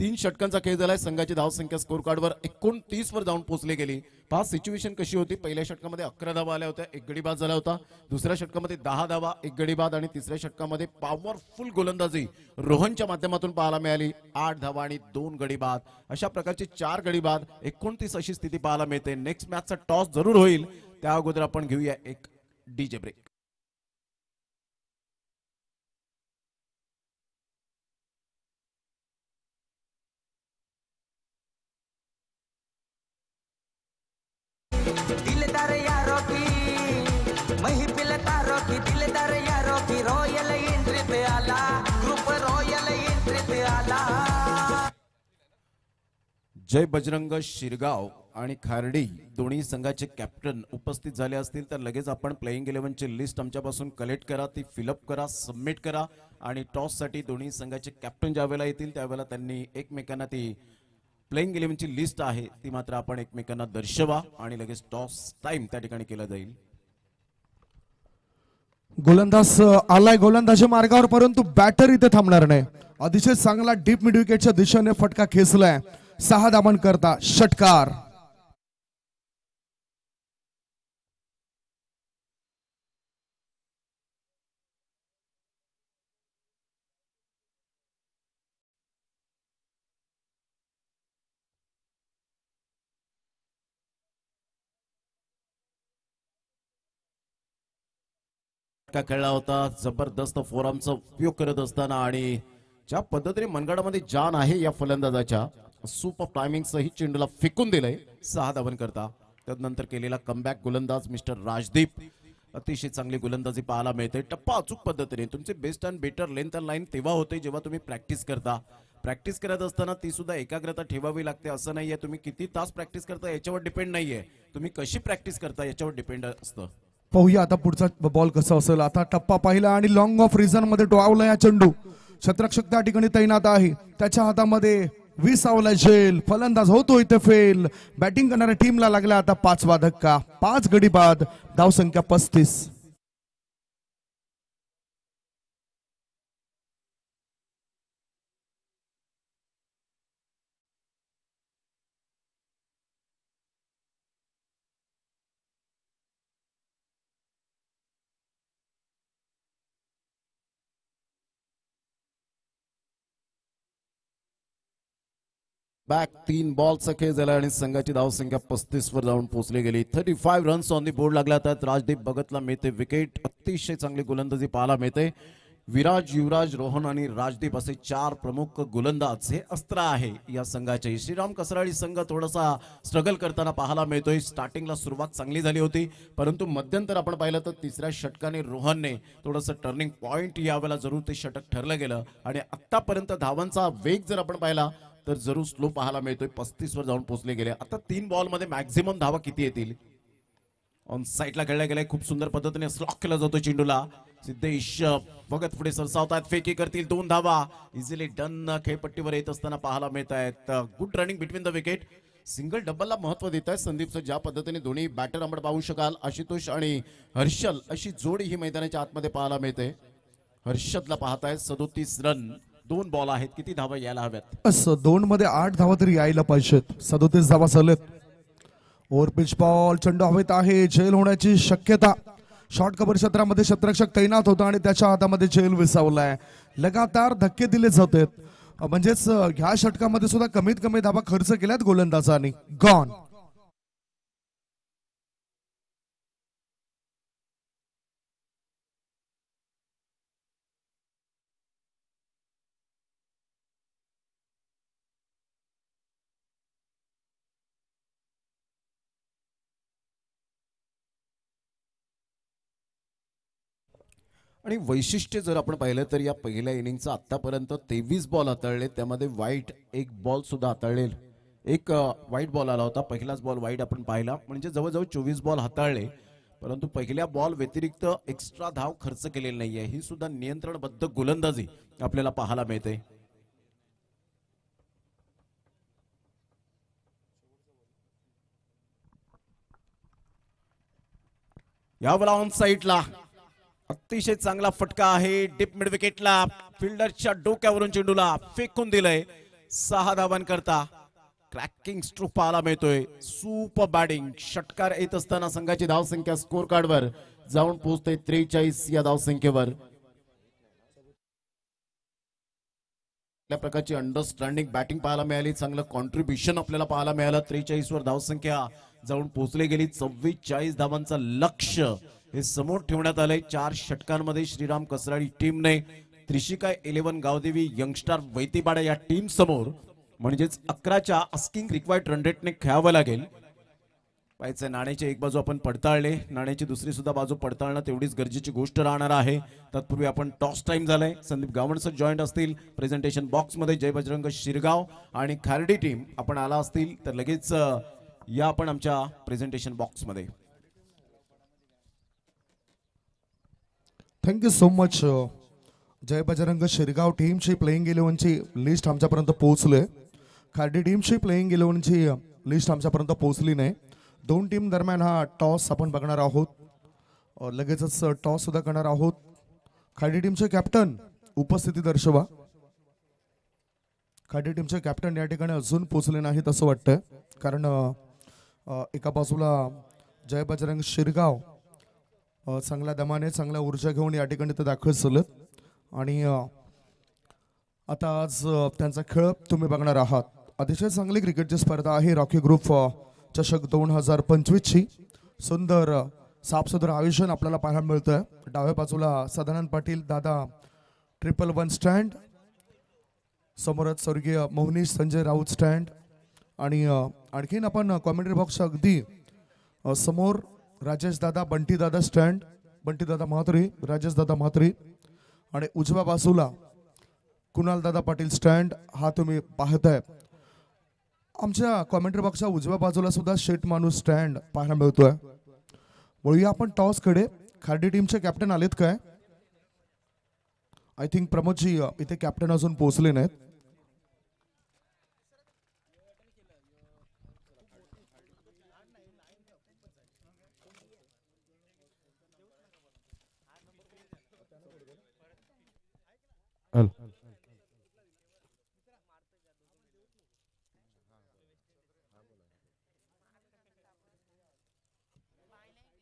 3 षटकांचा खेळ झालाय. संघाची धावसंख्या स्कोर कार्डवर 29 वर जाऊन पोहोचली गेली. पहा सिच्युएशन कशी होती. पहिल्या षटकामध्ये 11 धावा आल्या होत्या, एक गडी बाद झाला होता. दुसऱ्या षटकामध्ये 10 धावा, एक गडी बाद आणि तिसऱ्या षटकामध्ये पॉवरफुल गोलंदाजी रोहनच्या माध्यमातून पाहायला मिळाली. 8 धावा आणि 2 गडी बाद, अशा प्रकारचे 4 गडी बाद, 29 अशी स्थिती पाहायला मिळते. नेक्स्ट मॅचचा टॉस जरूर होईल, त्या अगोदर आपण घेऊया एक डीजे ब्रेक. दिलदार यारो की महफिल तारो की, दिलदार यारो की रॉयल एंट्री पे आला, ग्रुप रॉयल एंट्री पे आला. जय बजरंग शिरगाव आणि खार्डी दोन्ही संघाचे कॅप्टन उपस्थित झाले असतील तर लगेच आपण प्लेइंग 11 ची लिस्ट आमच्यापासून कलेक्ट करा, ती फिलअप करा, सबमिट करा. आणि टॉस साठी दोन्ही संघाचे कॅप्टन ज्यावेळेला येतील त्यावेळेला त्यांनी एकमेकांना ती प्लेइंग 11 ची लिस्ट आहे ती मात्र आपण एकमेकांना दर्शवा आणि लगेच टॉस टाइम त्या ठिकाणी केला जाईल. गोलंदाज आलाय गोलंदाजी मार्गावर, परंतु बॅटर इथे थांबणार नाही. अतिशय चांगला डीप मिड विकेटच्या दिशेने फटका खेचलाय. 6 धावां करता षटकार. खेळला होता जबरदस्त फोरमचा उपयोग करत असताना आणि ज्या पद्धतीने मनगडामध्ये जान आहे या फलंदाजाच्या, सुपर टायमिंग सहित चेंडूला फेकून दिलंय. 6 धावन करता. त्यानंतर केलेला कमबॅक गोलंदाज मिस्टर राजदीप, अतिशय चांगली गोलंदाजी पाहायला मिळते. टप्पा अचूक पद्धतीने. तुमचे best and better length and line तेव्हा होते जेव्हा तुम्ही प्रॅक्टिस करता. प्रॅक्टिस करत असताना ती सुद्धा एकाग्रता ठेवावी लागते. असं नाहीये तुम्ही किती तास प्रॅक्टिस करता याच्यावर डिपेंड नाहीये, तुम्ही कशी प्रॅक्टिस करता याच्यावर डिपेंड असतं. पाहूया आता पुढचा बॉल कसा असेल. आता टप्पा पाहिला आणि लॉंग ऑफ रिझन मध्ये टोळावला या चेंडू. क्षेत्ररक्षक त्या ठिकाणी तैनात आहे, त्याच्या हातामध्ये 20 झेल. फलंदाज होतो इथे फेल. बॅटिंग करणाऱ्या टीमला लागला आता 5वा धक्का. 5 गडी बाद, धावसंख्या 35. बॅक 3 बॉलचा खेळ झाला आणि संघाची धावसंख्या 35 वर जाऊन पोहोचली गेली. 35 रन्स ऑन दी बोर्ड लागल्या. त्यात राजदीप भगतला मिळते विकेट. अतिशय चांगली गोलंदाजी पाहायला मिळते. विराज, युवराज, रोहन आणि राजदीप असे 4 प्रमुख गोलंदाज हे अस्त्र आहे या संघाचे. श्रीराम कसराळी संघ थोडासा स्ट्रगल करताना पाहायला मिळतोय. स्टार्टिंगला सुरुवात चांगली झाली होती, परंतु मध्यंतर आपण पाहिलं तर तिसऱ्या षटकाने रोहनने थोडंसं टर्निंग पॉइंट यावेळेला जरूर ते षटक ठरलं गेलं. आणि आतापर्यंत धावांचा वेग जर आपण पाहिला तर जरूर स्लो पाहायला मिळतोय. 35 वर जाऊन पोहोचले गेले. आता 3 बॉल मध्ये मॅक्झिमम धावा किती येतील. ऑन साईडला खेळला गेलाय. खूप सुंदर पद्धतीने स्लॉक केला जातो चेंडूला. सिद्धेश भगत पुढे सरसावतात, फेकी करतील. 2 धावा इझिली डन खेळपट्टीवर येत असताना पाहायला मिळत आहेत. Good running between the wicket. Single डबलला महत्व देत आहे संदीपचं. ज्या पद्धतीने दोन्ही बॅटर आपण पाहू शकाल, आशुतोष आणि हर्षल अशी जोडी ही मैदानाच्या आतमध्ये पाहायला मिळते. हर्षदला पाहताय 37 रन. 2 बॉल आहेत, किती धावा यायला हव्यात. 2 मध्ये 8 धावा तरी यायला पाहिजेत. 37 धावा चालत. ओव्हर पिच बॉल, चेंडू हवेत आहे. झेल होण्याची शक्यता. शॉर्ट कव्हर क्षेत्रामध्ये क्षेत्ररक्षक तैनात होता आणि त्याच्या हातामध्ये झेल विसावलाय. लगातार धक्के दिले जात आहेत. म्हणजेच ह्या षटकामध्ये सुद्धा कमीत कमी धावा खर्च केल्यात गोलंदाजांनी. गॉन. आणि वैशिष्ट्य जर आपण पाहिलं तर या पहिल्या इनिंगचा आतापर्यंत 23 बॉल हाताळले, त्यामध्ये वाईट 1 बॉल सुद्धा हाताळले. एक वाईट बॉल आला होता, पहिलाच बॉल वाईट आपण पाहिला. म्हणजे जवळजवळ 24 बॉल हाताळले, परंतु पहिल्या बॉल व्यतिरिक्त एक्स्ट्रा धाव खर्च केलेली नाहीये. ही सुद्धा नियंत्रणबद्ध गोलंदाजी आपल्याला पाहायला मिळते. यावेळेला ऑन साईडला अतिशय चांगला फटका आहे. डीप मिड विकेटला फिल्डरच्या डोक्यावरून चेंडूला फेकून दिलंय. 6 धावांकरता क्रॅकिंग स्ट्रोक पाहायला मिळतोय. सुपर बॅटिंग षटकार येत असताना संघाची धावसंख्या स्कोर कार्डवर जाऊन पोहोचते 43 या धावसंख्येवर. त्या प्रकारची अंडरस्टँडिंग बॅटिंग पाहायला मिळाली. चांगलं कॉन्ट्रीब्युशन आपल्याला पाहायला मिळालं. 43 वर धावसंख्या जाऊन पोहोचली गेली. 44 धावांचं लक्ष्य हे समोर ठेवण्यात आलंय. 4 षटकांमध्ये श्रीराम कसराळी टीमने त्रिशिका 11 गावदेवी यंगस्टार वैतीपाडा या टीम समोर म्हणजेच 11च्या आस्किंग रिक्वायर्ड रन रेटने खेळावं लागेल. पाहिजे नाण्याची एक बाजू आपण पडताळले, नाण्याची दुसरी सुद्धा बाजू पडताळणं तेवढीच गरजेची गोष्ट राहणार आहे. तत्पूर्वी आपण टॉस टाइम झालाय. संदीप गावण सर जॉईंट असतील प्रेझेंटेशन बॉक्स मध्ये. जय बजरंग शिरगाव आणि खार्डी टीम आपण आला असतील तर लगेच या आपण आमच्या प्रेझेंटेशन बॉक्स मध्ये. Thank you so much. Jay Bajrang Shirgaon टीमची प्लेइंग 11ची लिस्ट आमच्यापर्यंत पोहोचले. खार्डी टीमची प्लेइंग 11ची लिस्ट आमच्यापर्यंत पोहोचली नाही. दोन टीम दरम्यान हा टॉस आपण बघणार आहोत. लगेचच टॉस सुद्धा करणार आहोत. खार्डी टीमचे कॅप्टन उपस्थिती दर्शवा. खार्डी टीमचे कॅप्टन या ठिकाणी अजून पोहोचले नाहीत असं वाटतंय, कारण एका बाजूला जय बजरंग शिरगाव चांगल्या दमाने चांगल्या ऊर्जा घेऊन या ठिकाणी ते दाखल झालेत आणि आता आज त्यांचा खेळ तुम्ही बघणार आहात. अतिशय चांगली क्रिकेटची स्पर्धा आहे. रॉकी ग्रुप चषक 2025ची सुंदर साफसुथर आयोजन आपल्याला पाहायला मिळतंय. डाव्या बाजूला सदानंद पाटील दादा 111 स्टँड, समोरच स्वर्गीय मोहनीश संजय राऊत स्टँड आणि आणखीन आपण कॉमेंट्री बॉक्सच्या अगदी समोर राजेश दादा बंटी दादा स्टँड, बंटी दादा म्हात्रे, राजेश दादा म्हात्रे आणि उजव्या बाजूला कुणाल दादा पाटील स्टँड हा तुम्ही पाहताय. आमच्या कॉमेंट्री बॉक्सच्या उजव्या बाजूला सुद्धा शेट माणूस स्टँड पाहायला मिळतोय. वळूया आपण टॉस कडे. खार्डी टीमचे कॅप्टन आलेत काय? आय थिंक प्रमोदजी इथे कॅप्टन अजून पोहोचले नाहीत.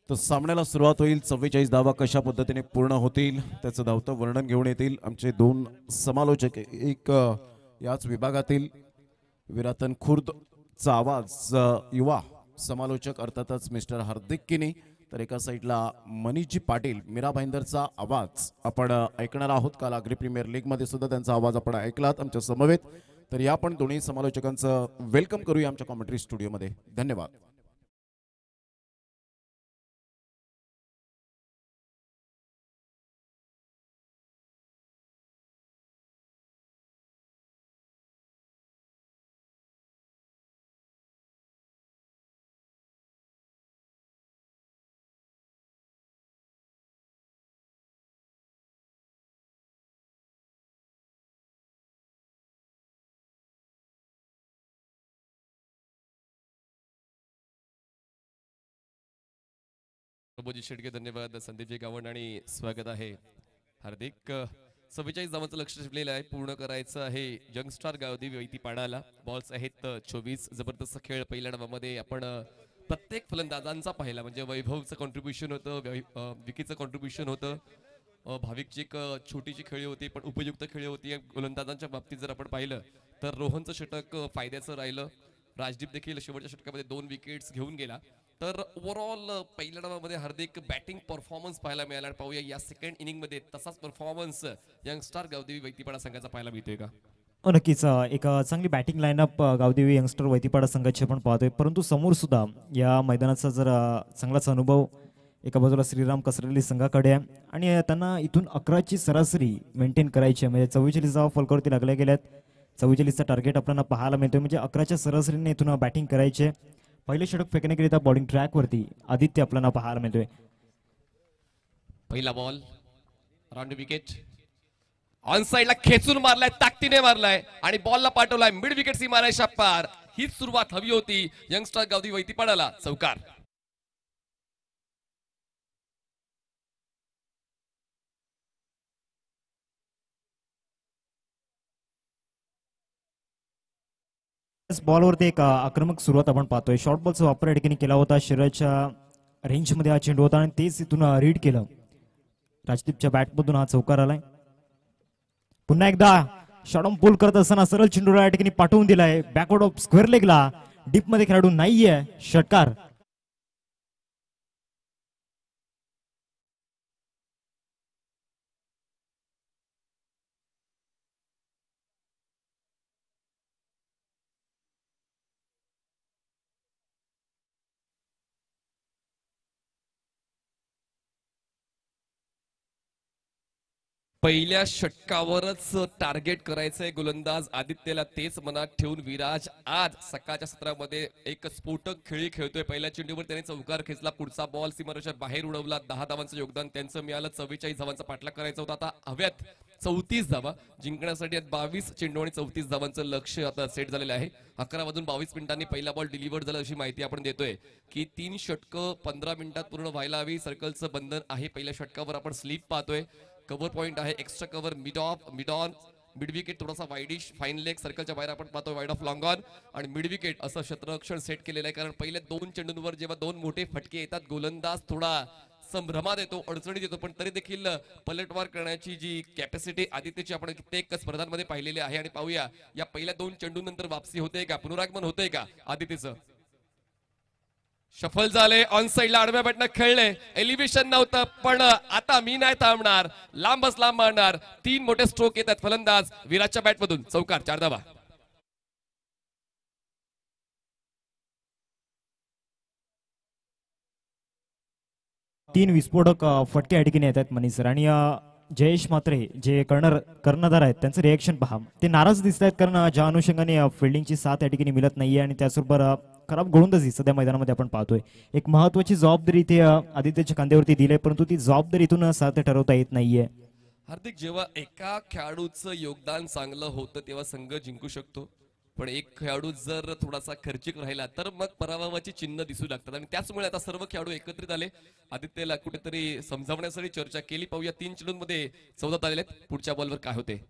तर सामन्याला सुरुवात होईल. 44 धावा कशा पद्धतीने पूर्ण होतील त्याचं धावतं वर्णन घेऊन येतील आमचे दोन समालोचक. एक याच विभागातील विरातन खुर्दचा आवाज युवा समालोचक अर्थातच मिस्टर हार्दिक किनी, तर एका साईडला मनीषजी पाटील मीरा भाईंदरचा आवाज आपण ऐकणार आहोत. काल आग्री प्रीमियर लीग मध्ये सुद्धा त्यांचा आवाज आपण ऐकलात आमच्या समवेत. तर या आपण दोन्ही समालोचकांचं वेलकम करूया आमच्या कॉमेंट्री स्टुडिओमध्ये. धन्यवाद. प्रभूजी शेडगे धन्यवाद. संदीपजी गावंड आणि स्वागत आहे हार्दिक. 44 धावांचं लक्ष ठेवलेलं आहे, पूर्ण करायचं आहे यंगस्टार गावदेवी वैतीपाडाला. बॉल्स आहेत 24. जबरदस्त खेळ पहिल्या डावामध्ये आपण प्रत्येक फलंदाजांचा पाहिला, म्हणजे वैभवचं कॉन्ट्रीब्युशन होतं, विकीचं कॉन्ट्रीब्युशन होतं, भाविकची एक छोटीशी खेळी होती पण उपयुक्त खेळी होती. गोलंदाजांच्या बाबतीत जर आपण पाहिलं तर रोहनचं षटक फायद्याचं राहिलं. राजदीप देखील शेवटच्या षटकामध्ये 2 विकेट्स घेऊन गेला. तर ओव्हरऑल पहिल्या डावामध्ये हार्दिक बॅटिंग परफॉर्मन्स पाहायला मिळाला. पाहूया या सेकंड इनिंग मध्ये तसाच परफॉर्मन्स यंगस्टार गावदेवी वैतीपाडा संघाचा पाहायला मिळतोय का? नक्कीच एक चांगली बॅटिंग लाईनअप गावदेवी यंगस्टर वैतीपाडा संघाची आपण पाहतोय, परंतु समोर सुद्धा या मैदानाचा जर चांगलाच अनुभव एका बाजूला श्रीराम कसरली संघाकडे आहे आणि त्यांना इथून 11ची सरासरी मेंटेन करायची आहे. म्हणजे 44 धावा फलकावरती लागल्या गेल्यात. 44चा टार्गेट आपल्याला पाहायला मिळतोय, म्हणजे 11च्या सरासरीने इथून बॅटिंग करायचे. पहिले षटक फेकण्याकरिता बॉलिंग ट्रॅकवरती आदित्य आपल्याला पाहायला मिळतोय. पहिला बॉल राऊंड विकेट ऑन साइडला खेचून मारलाय, ताकदीने मारलाय आणि बॉलला पाठवलाय मिड विकेट सीमारेषा पार. हीच सुरुवात हवी होती यंगस्टर गावदेवी वैतीपाडाला. चौकार. बॉलवरती एक आक्रमक सुरुवात आपण पाहतोय. शॉर्ट बॉलचा वापर या ठिकाणी केला होता. शरीराच्या रेंजमध्ये हा चेंडू होता आणि तेच इथून रीड केलं. राजदीपच्या बॅटमधून हा चौकार आलाय. पुन्हा एकदा शॉर्ट पुल करत असताना सरळ चेंडू या ठिकाणी पाठवून दिलाय बॅकवर्ड ऑफ स्क्वेअर लेगला. डीप मध्ये खेळाडू नाहीये. षटकार. पहिल्या षटकावरच टार्गेट करायचंय गोलंदाज आदित्यला. तेच मनात ठेवून विराज आज सकाळच्या सत्रामध्ये एक स्फोटक खेळी खेळतोय. पहिल्या चेंडूवर त्याने चौकार खेचला. पुढचा बॉल सीमारेषेच्या बाहेर उडवला. 10 धावांचं योगदान त्यांचं मिळालं. 44 धावांचा पाठलाग करायचा होता. आता हव्यात 34 धावा जिंकण्यासाठी 22 चेंडू आणि 34 धावांचं लक्ष आता सेट झालेलं आहे. 11:22 पहिला बॉल डिलिव्हर झाला अशी माहिती आपण देतोय की 3 षटकं 15 मिनिटात पूर्ण व्हायला हवी. सर्कलचं बंधन आहे. पहिल्या षटकावर आपण स्लीप पाहतोय. कव्हर पॉइंट आहे. Extra cover mid of mid on mid wicket थोडासा वाईडिश फाईन लेग सर्कलच्या बाहेर आपण पाहतो. वाईड ऑफ लॉंग ऑन आणि मिड विकेट असं क्षेत्ररक्षण सेट केलेलं आहे. कारण पहिल्या 2 चेंडूंवर जेव्हा 2 मोठे फटके येतात गोलंदाज थोडा संभ्रमात येतो, अडचणीत येतो. पण तरी देखील पलटवार करण्याची जी कॅपॅसिटी आदित्यची आपण कित्येक स्पर्धांमध्ये पाहिलेली आहे. आणि पाहूया या पहिल्या 2 चेंडूनंतर वापसी होते का, पुनरागमन होते का आदित्यचं. शफल झाले. ऑन साइडला आडव्या बॅटनं खेळले. एलिव्हेशन नव्हतं पण आता मी नाही थांबणार. लांबच लांब मारणार. 3 मोठे स्ट्रोक येतात फलंदाज विराजच्या बॅटमधून. चौकार. 4 धावा. तीन विस्फोटक फटके या ठिकाणी येत आहेत मनीष सर. आणि जयेश म्हात्रे जे कर्णधार आहेत त्यांचं रिएक्शन पहा. ते नाराज दिसत आहेत कारण ज्या अनुषंगाने फिल्डिंगची साथ या ठिकाणी मिळत नाहीये आणि त्याचबरोबर खराब गोलंदाजी सध्या मैदानामध्ये आपण पाहतोय. एक महत्वाची जबाबदारी इथे आदित्यच्या खांद्यावरती दिली आहे परंतु ती जबाबदारी इथून साथ ठरवता येत नाहीये. हार्दिक, जेव्हा एका खेळाडूचं योगदान चांगलं होतं तेव्हा संघ जिंकू शकतो. पण एक खेळाडू जर थोडासा खर्चिक राहिला तर मग पराभवाची चिन्ह दिसू लागतात. आणि त्याचमुळे आता सर्व खेळाडू एकत्रित आले. आदित्यला कुठेतरी समजावण्यासाठी चर्चा केली. पाहूया 3 चेंडूंमध्ये 14 आलेले. पुढच्या बॉलवर काय होते.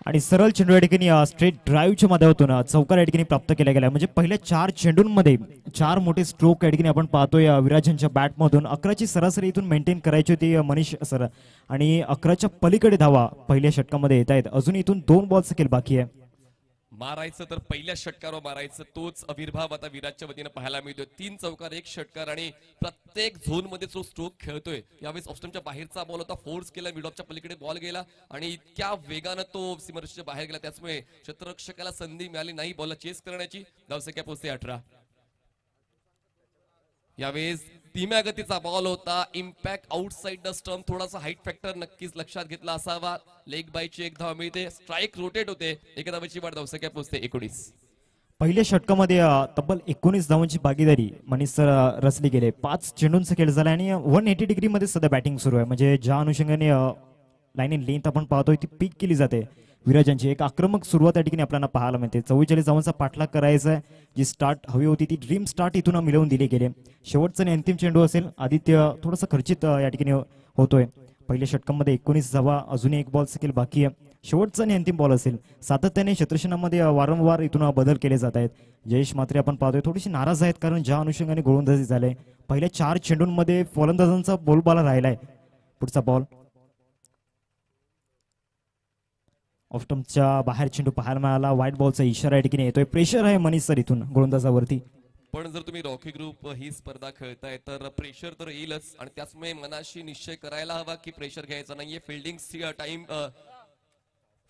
आणि सरळ चेंडू या ठिकाणी स्ट्रेट ड्राईव्हच्या माध्यमातून चौकार या ठिकाणी प्राप्त केला गेला. म्हणजे पहिल्या 4 चेंडूंमध्ये 4 मोठे स्ट्रोक या ठिकाणी आपण पाहतोय विराजांच्या बॅटमधून. 11ची सरासरी इथून मेंटेन करायची होती मनीष सर. आणि 11च्या पलीकडे धावा पहिल्या षटकामध्ये येत आहेत. अजून इथून 2 बॉल्स खेळ बाकी आहे. मारायचं तर पहिल्या षटकावर मारायचं, तोच आविर्भाव आता विराटच्या वतीनं पाहायला मिळतोय. 3 चौकार 1 षटकार आणि प्रत्येक झोन मध्ये जो स्ट्रोक खेळतोय. यावेळेस ऑफस्टंपच्या बाहेरचा बॉल होता, फोर्स केला, मिड ऑफच्या पलीकडे बॉल गेला आणि इतक्या वेगानं तो सीमारेषेच्या बाहेर गेला. त्यामुळे क्षेत्ररक्षकाला संधी मिळाली नाही बॉलला चेस करण्याची. धावसंख्या पोहोचते 18. यावेळेस धीम्या गतीचा बॉल होता. Impact outside the stump. थोडासा हाईट फॅक्टर नक्कीच लक्षात घेतला असावा. लेग बायची 1 धाव मिळते. स्ट्राईक रोटेट होते. 1 धावेची वाढ. धावसंख्या पोहोचते 19. पहिल्या षटकामध्ये तब्बल 19 धावांची भागीदारी मनीष सर रचली गेले. 5 चेंडूंचा खेळ झाला आणि 180 डिग्री मध्ये सध्या बॅटिंग सुरू आहे. म्हणजे ज्या अनुषंगाने लाईन इन लेंथ आपण पाहतोय ती पीक केली जाते. विराजांची एक आक्रमक सुरुवात या ठिकाणी आपल्याला पाहायला मिळते. 44 धावांचा पाठलाग करायचा आहे. जी स्टार्ट हवी होती ती ड्रीम स्टार्ट इथून मिळवून दिली गेले. शेवटचा आणि अंतिम चेंडू असेल. आदित्य थोडासा खर्चित या ठिकाणी होतोय. पहिल्या षटकामध्ये 19 धावा, अजूनही 1 बॉल स्किल बाकी आहे. शेवटचा आणि अंतिम बॉल असेल. सातत्याने क्षेत्ररक्षणामध्ये वारंवार इथून बदल केले जात आहेत. जयेश म्हात्रे आपण पाहतोय थोडीशी नाराज आहेत कारण ज्या अनुषंगाने गोलंदाजी झाले. पहिल्या 4 चेंडूंमध्ये फलंदाजांचा बोलबाला राहिलाय. पुढचा बॉल ऑफस्टंपच्या बाहेर चेंडू पाहायला मिळाला. व्हाईट बॉलचा इशारा या ठिकाणी येतोय. प्रेशर आहे मनीष सर इथून गोलंदाजावरती. पण जर तुम्ही रॉकी ग्रुप ही स्पर्धा खेळताय तर प्रेशर तर येईलच. आणि त्याचमुळे मनाशी निश्चय करायला हवा की प्रेशर घ्यायचा नाहीये.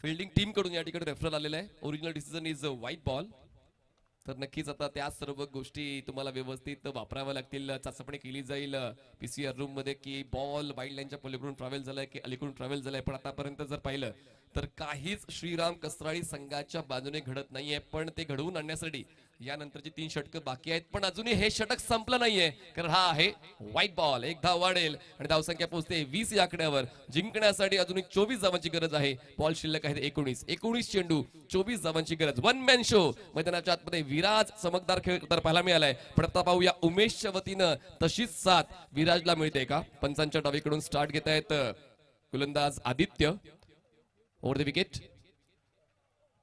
फिल्डिंग टीम कडून या ठिकाणी रेफरल आलेला आहे. Original decision is white ball. तर नक्कीच आता त्या सर्व गोष्टी तुम्हाला व्यवस्थित वापराव्या लागतील. चाचपणी केली जाईल पीसीआर रूम मध्ये की बॉल वाईड लाईनच्या पलीकडून ट्रॅव्हल झालाय की अलीकडून ट्रॅव्हल झालाय. पण आतापर्यंत जर पाहिलं तर काहीच श्रीराम कसराळी संघाच्या बाजूने घडत नाहीये. पण ते घडवून आणण्यासाठी यानंतरची 3 षटकं बाकी आहेत. पण अजूनही हे षटक संपलं नाहीये कारण हा आहे व्हाईट बॉल. 1 धाव वाढेल आणि धावसंख्या पोहोचते 20 या आकड्यावर. जिंकण्यासाठी अजून 24 धावांची गरज आहे. बॉल शिल्लक आहे 19 चेंडू 24 धावांची गरज. 1 मॅन शो. मैदानाच्या आतमध्ये विराज चमकदार खेळ पाहायला मिळालाय. पण आता पाहूया उमेशच्या वतीनं तशीच साथ विराजला मिळते का. पंचांच्या डावीकडून स्टार्ट घेत आहेत गोलंदाज Aditya over the wicket.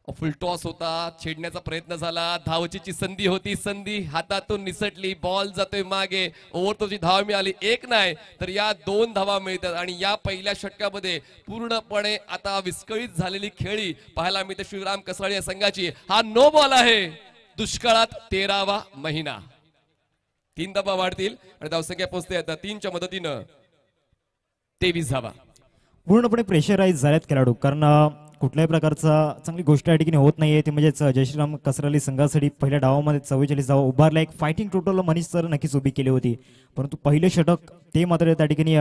Full toss होता, छेडण्याचा प्रयत्न झाला, धावचीची संधी होती, संधी हातातून निसटली, बॉल जातोय मागे. ओव्हरची धाव मिळाली, एक नाही तर या 2 धावा मिळतात आणि या पहिल्या षटकामध्ये पूर्णपणे आता विस्कळीत झालेली खेळी पाहायला मिळते श्रीराम कसराळे या संघाची. हा नो बॉल आहे. दुष्काळात 13वा महिना. 3 धावा वाढतील आणि धावसंख्या पोहोचते आता 3च्या मदतीनं 23 धावा. पूर्णपणे प्रेशराईज झाल्यात खेळाडू, कारण कुठल्याही प्रकारचा चांगली गोष्ट या ठिकाणी होत नाहीये. ती म्हणजेच जयश्रीराम कसराली संघासाठी पहिल्या डावामध्ये 44 धावा उभारल्या. एक फायटिंग टोटल मनीष सर नक्कीच उभी केली होती, परंतु पहिले षटक ते मात्र त्या ठिकाणी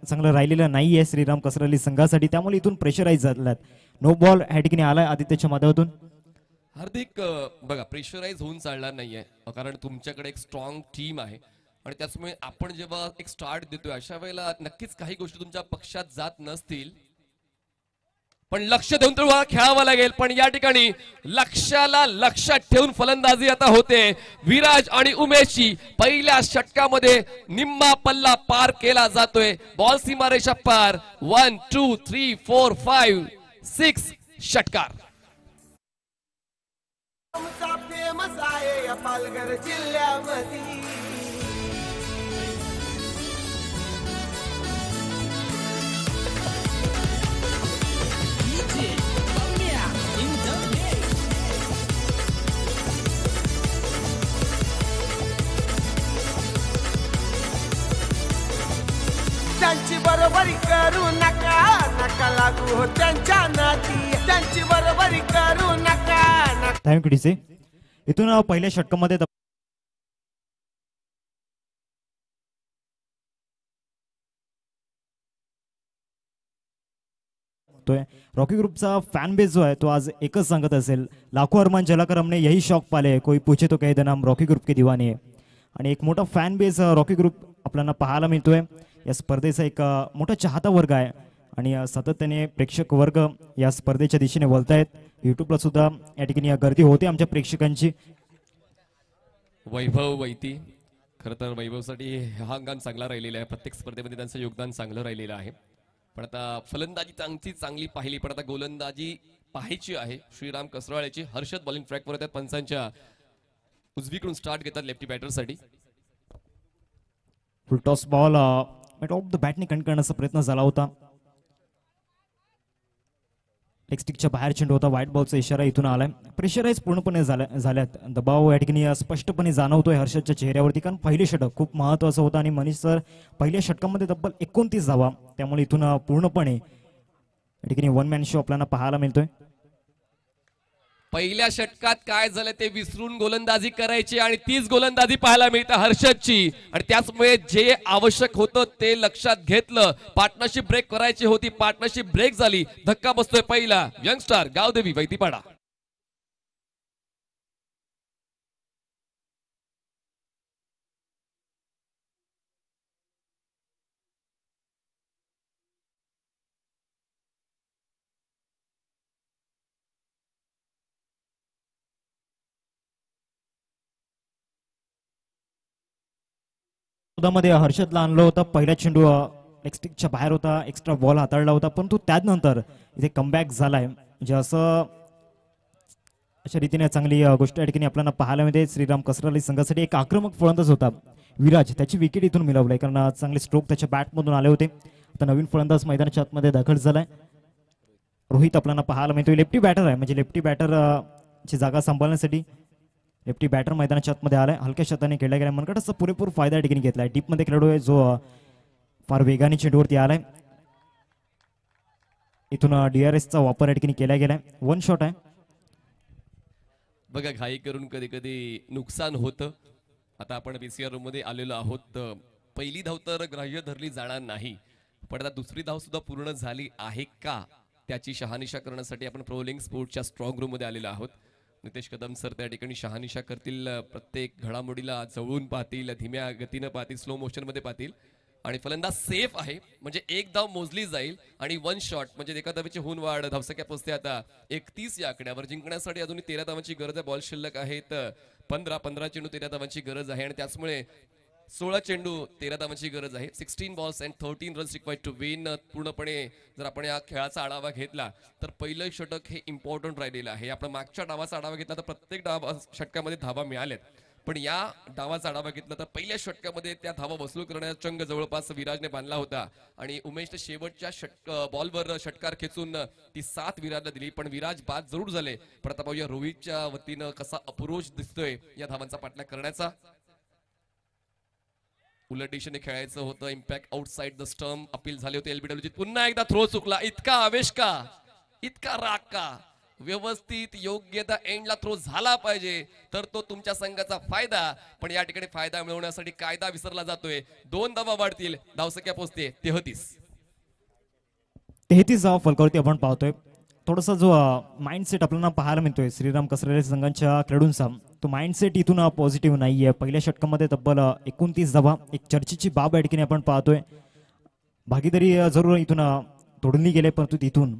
चांगलं राहिलेलं नाहीये श्रीराम कसराली संघासाठी. त्यामुळे इथून प्रेशराईज झाल्यात. नो बॉल या ठिकाणी आलाय आदित्यच्या माध्यमातून. हार्दिक बघा, प्रेशराईज होऊन चालणार नाहीये, कारण तुमच्याकडे एक स्ट्रॉंग टीम आहे आणि त्याचमुळे आपण जेव्हा एक स्टार्ट देतोय अशा वेळेला नक्कीच काही गोष्टी तुमच्या पक्षात जात नसतील, पण लक्ष देऊन तुम्हाला खेळावं लागेल. पण या ठिकाणी लक्षाला लक्षात ठेवून फलंदाजी आता होते विराज आणि उमेशची. पहिल्या षटकामध्ये निम्मा पल्ला पार केला जातोय. बॉल सीमारेषा पार. 1 2 3 4 5 6 षटकार. आमचा फेमस आहे या पालघर जिल्ह्यामध्ये. त्यांची बरोबरी करू नका, नका लागू हो त्यांच्या नाती. त्यांची बरोबरी करू नका, नका. Thank you DC. इथून पहिल्या षटकामध्ये रॉकी ग्रुपचा फॅन बेस जो आहे तो आज एकच सांगत असेल, लाखो अरमान जलाकर हमने यही शौक पाले, कोई पूछे तो कह देना हम रॉकी ग्रुप के दीवाने आहे. आणि एक मोठा फॅन बेस रॉकी ग्रुप आपल्याला पाहायला मिळतोय. या स्पर्धेचा एक मोठा चाहता वर्ग आहे आणि सातत्याने प्रेक्षक वर्ग या स्पर्धेच्या दिशेने वळतायत. युट्यूबला सुद्धा या ठिकाणी गर्दी होते आमच्या प्रेक्षकांची. वैभव वैती, खरं तर वैभवसाठी हा हंगाम चांगला राहिलेला आहे. प्रत्येक स्पर्धेमध्ये त्यांचं योगदान चांगलं राहिलेलं आहे. पण आता फलंदाजी चांगली पाहिली, पण आता गोलंदाजी पाहायची आहे श्रीराम कसराळेची. हर्षद बॉलिंग ट्रॅकवर आहेत. पंचांच्या उजवीकडून स्टार्ट घेतात लेफ्टी बॅटरसाठी. Full toss ball top the बॅटने कट करण्याचा प्रयत्न झाला होता. लेगस्टिकच्या बाहेर चेंडू होता. व्हाईट बॉलचा इशारा इथून आलाय. प्रेशराईज पूर्णपणे झाल्यात. दबाव या ठिकाणी स्पष्टपणे जाणवतोय हर्षदच्या चेहऱ्यावरती, कारण पहिले षटक खूप महत्वाचं होतं आणि मनीष सर पहिल्या षटकामध्ये तब्बल 29 धावा. त्यामुळे इथून पूर्णपणे या ठिकाणी वन मॅन शो आपल्याला पाहायला मिळतोय. पहिल्या षटकात काय झालं ते विसरून गोलंदाजी करायची आणि तीच गोलंदाजी पाहायला मिळते हर्षदची. आणि त्याचमुळे जे आवश्यक होतं ते लक्षात घेतलं. पार्टनरशिप ब्रेक करायची होती, पार्टनरशिप ब्रेक झाली. धक्का बसतोय पहिला यंगस्टार गावदेवी वैतीपाडा. मध्ये हर्षदला आणलं होतं. पहिला चेंडू लेगस्टिकच्या बाहेर होता. एक्स्ट्रा बॉल हाताळला होता, परंतु त्यानंतर इथे कमबॅक झालाय. म्हणजे अशा रीतीने चांगली गोष्ट या ठिकाणी आपल्याला पाहायला मिळते. श्रीराम कसराली संघासाठी एक आक्रमक फलंदाज होता विराज, त्याची विकेट इथून मिळवलाय, कारण चांगले स्ट्रोक त्याच्या बॅटमधून आले होते. आता नवीन फलंदाज मैदानाच्या आतमध्ये दाखल झालाय. रोहित आपल्याला पाहायला मिळतोय. लेफ्टी बॅटर आहे, म्हणजे लेफ्टी बॅटर ची जागा सांभाळण्यासाठी लेफ्टी बॅटर मैदानाच्या आतमध्ये आलाय. हलक्या शताने खेळला गेला. मनगटाचा पुरेपूर फायदा या ठिकाणी घेतलाय. डीप मध्ये खेळाडू आहे जो फार वेगाने चेंडूवरती आलाय. इथून DRS चा वापर या ठिकाणी केला गेलाय. वन शॉट आहे. बघा, घाई करून कधी कधी नुकसान होतं. आता आपण BCR रूम मध्ये आलेलो आहोत. पहिली धाव तर ग्राह्य धरली जाणार नाही, पण आता दुसरी धाव सुद्धा पूर्ण झाली आहे का त्याची शहानिशा करण्यासाठी आपण प्रोलिंग स्पोर्टच्या स्ट्रॉंग रूम मध्ये आलेलो आहोत. नितेश कदम सर त्या ठिकाणी शहानिशा करतील. प्रत्येक घडामोडीला जवळून पाहतील, धीम्या गतीनं पाहतील, स्लो मोशन मध्ये पाहतील. आणि फलंदाज सेफ आहे, म्हणजे एक धाव मोजली जाईल आणि वन शॉट म्हणजे एका धावेची होऊन वाढ. धावसंख्या पोहोचते आता 31 या आकड्यावर. जिंकण्यासाठी अजूनही 13 धावांची गरज आहे. बॉल शिल्लक आहेत 15 चेंडू 13 धावांची गरज आहे. आणि त्याचमुळे 16 चेंडू 13 धावांची गरज आहे. 16 balls and 13 runs required to win. पूर्णपणे जर आपण या खेळाचा आढावा घेतला तर पहिलं षटक हे इम्पॉर्टंट राहिलेलं आहे. आपण मागच्या डावाचा आढावा घेतला तर प्रत्येक षटकामध्ये धावा मिळाल्यात, पण या डावाचा आढावा घेतला तर पहिल्या षटकामध्ये त्या धावा वसूल करण्याचा चंग जवळपास विराजने बांधला होता आणि उमेशने शेवटच्या बॉलवर षटकार खेचून ती 7 विराजला दिली, पण विराज बाद जरूर झाले. पण आता पाहूया रोहितच्या वतीनं कसा अप्रोच दिसतोय या धावांचा पाठलाग करण्याचा. उलट दिशेने खेळायचं होतं. Impact outside the stump appeal झाले होते एलबीडब्ल्यूची. पुन्हा एकदा थ्रो चुकला. इतका आवेश का, इतका राग का? व्यवस्थित योग्य त्या एंडला थ्रो झाला पाहिजे तर तो तुमच्या संघाचा फायदा, पण या ठिकाणी फायदा मिळवण्यासाठी कायदा विसरला जातोय. 2 धावा वाढतील, धावसंख्या पोहोचते 33 धावा फलकावरती आपण पाहतोय. थोडासा जो माइंडसेट आपल्याला पाहायला मिळतोय श्रीराम कसरले संघांच्या खेळाडूंचा, तो माइंडसेट इथून पॉझिटिव्ह नाहीये. पहिल्या षटकामध्ये तब्बल 29 धावा, एक चर्चेची बाब या ठिकाणी आपण पाहतोय. भागीदारी जरूर इथून तोडली गेले, परंतु तिथून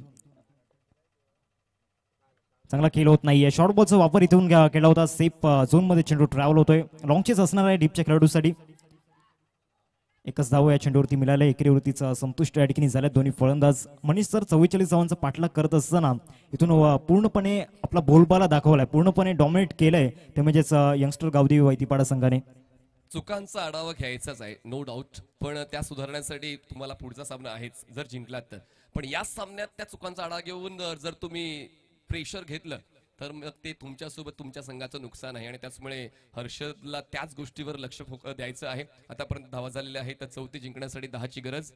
चांगला खेळ होत नाहीये. शॉर्ट बॉलचा वापर इथून केला होता. सेफ झोन मध्ये चेंडू ट्रॅव्हल होतोय. लॉंगचेस असणार आहे डीपच्या खेळाडूसाठी. एकच धाव या चेंडूवरती मिळाले. एकेरीवरतीचा संतुष्ट या ठिकाणी झाल्या दोन्ही फलंदाज. मनीष सर 44 धावांचा पाठलाग करत असताना इथून पूर्णपणे आपला बोलबाला दाखवलाय, पूर्णपणे डॉमिनेट केलंय, ते म्हणजेच यंगस्टर गावदेवी वैतीपाडा संघाने. चुकांचा आढावा घ्यायचाच आहे, नो डाऊट, पण त्या सुधारण्यासाठी तुम्हाला पुढचा सामना आहेच जर जिंकलात तर. पण या सामन्यात त्या चुकांचा आढावा घेऊन जर तुम्ही प्रेशर घेतलं तर मग ते तुमच्यासोबत तुमच्या संघाचं नुकसान आहे आणि त्याचमुळे हर्षदला त्याच गोष्टीवर लक्ष द्यायचं आहे. आतापर्यंत धावा झालेल्या आहेत, तर 34 जिंकण्यासाठी 10ची गरज.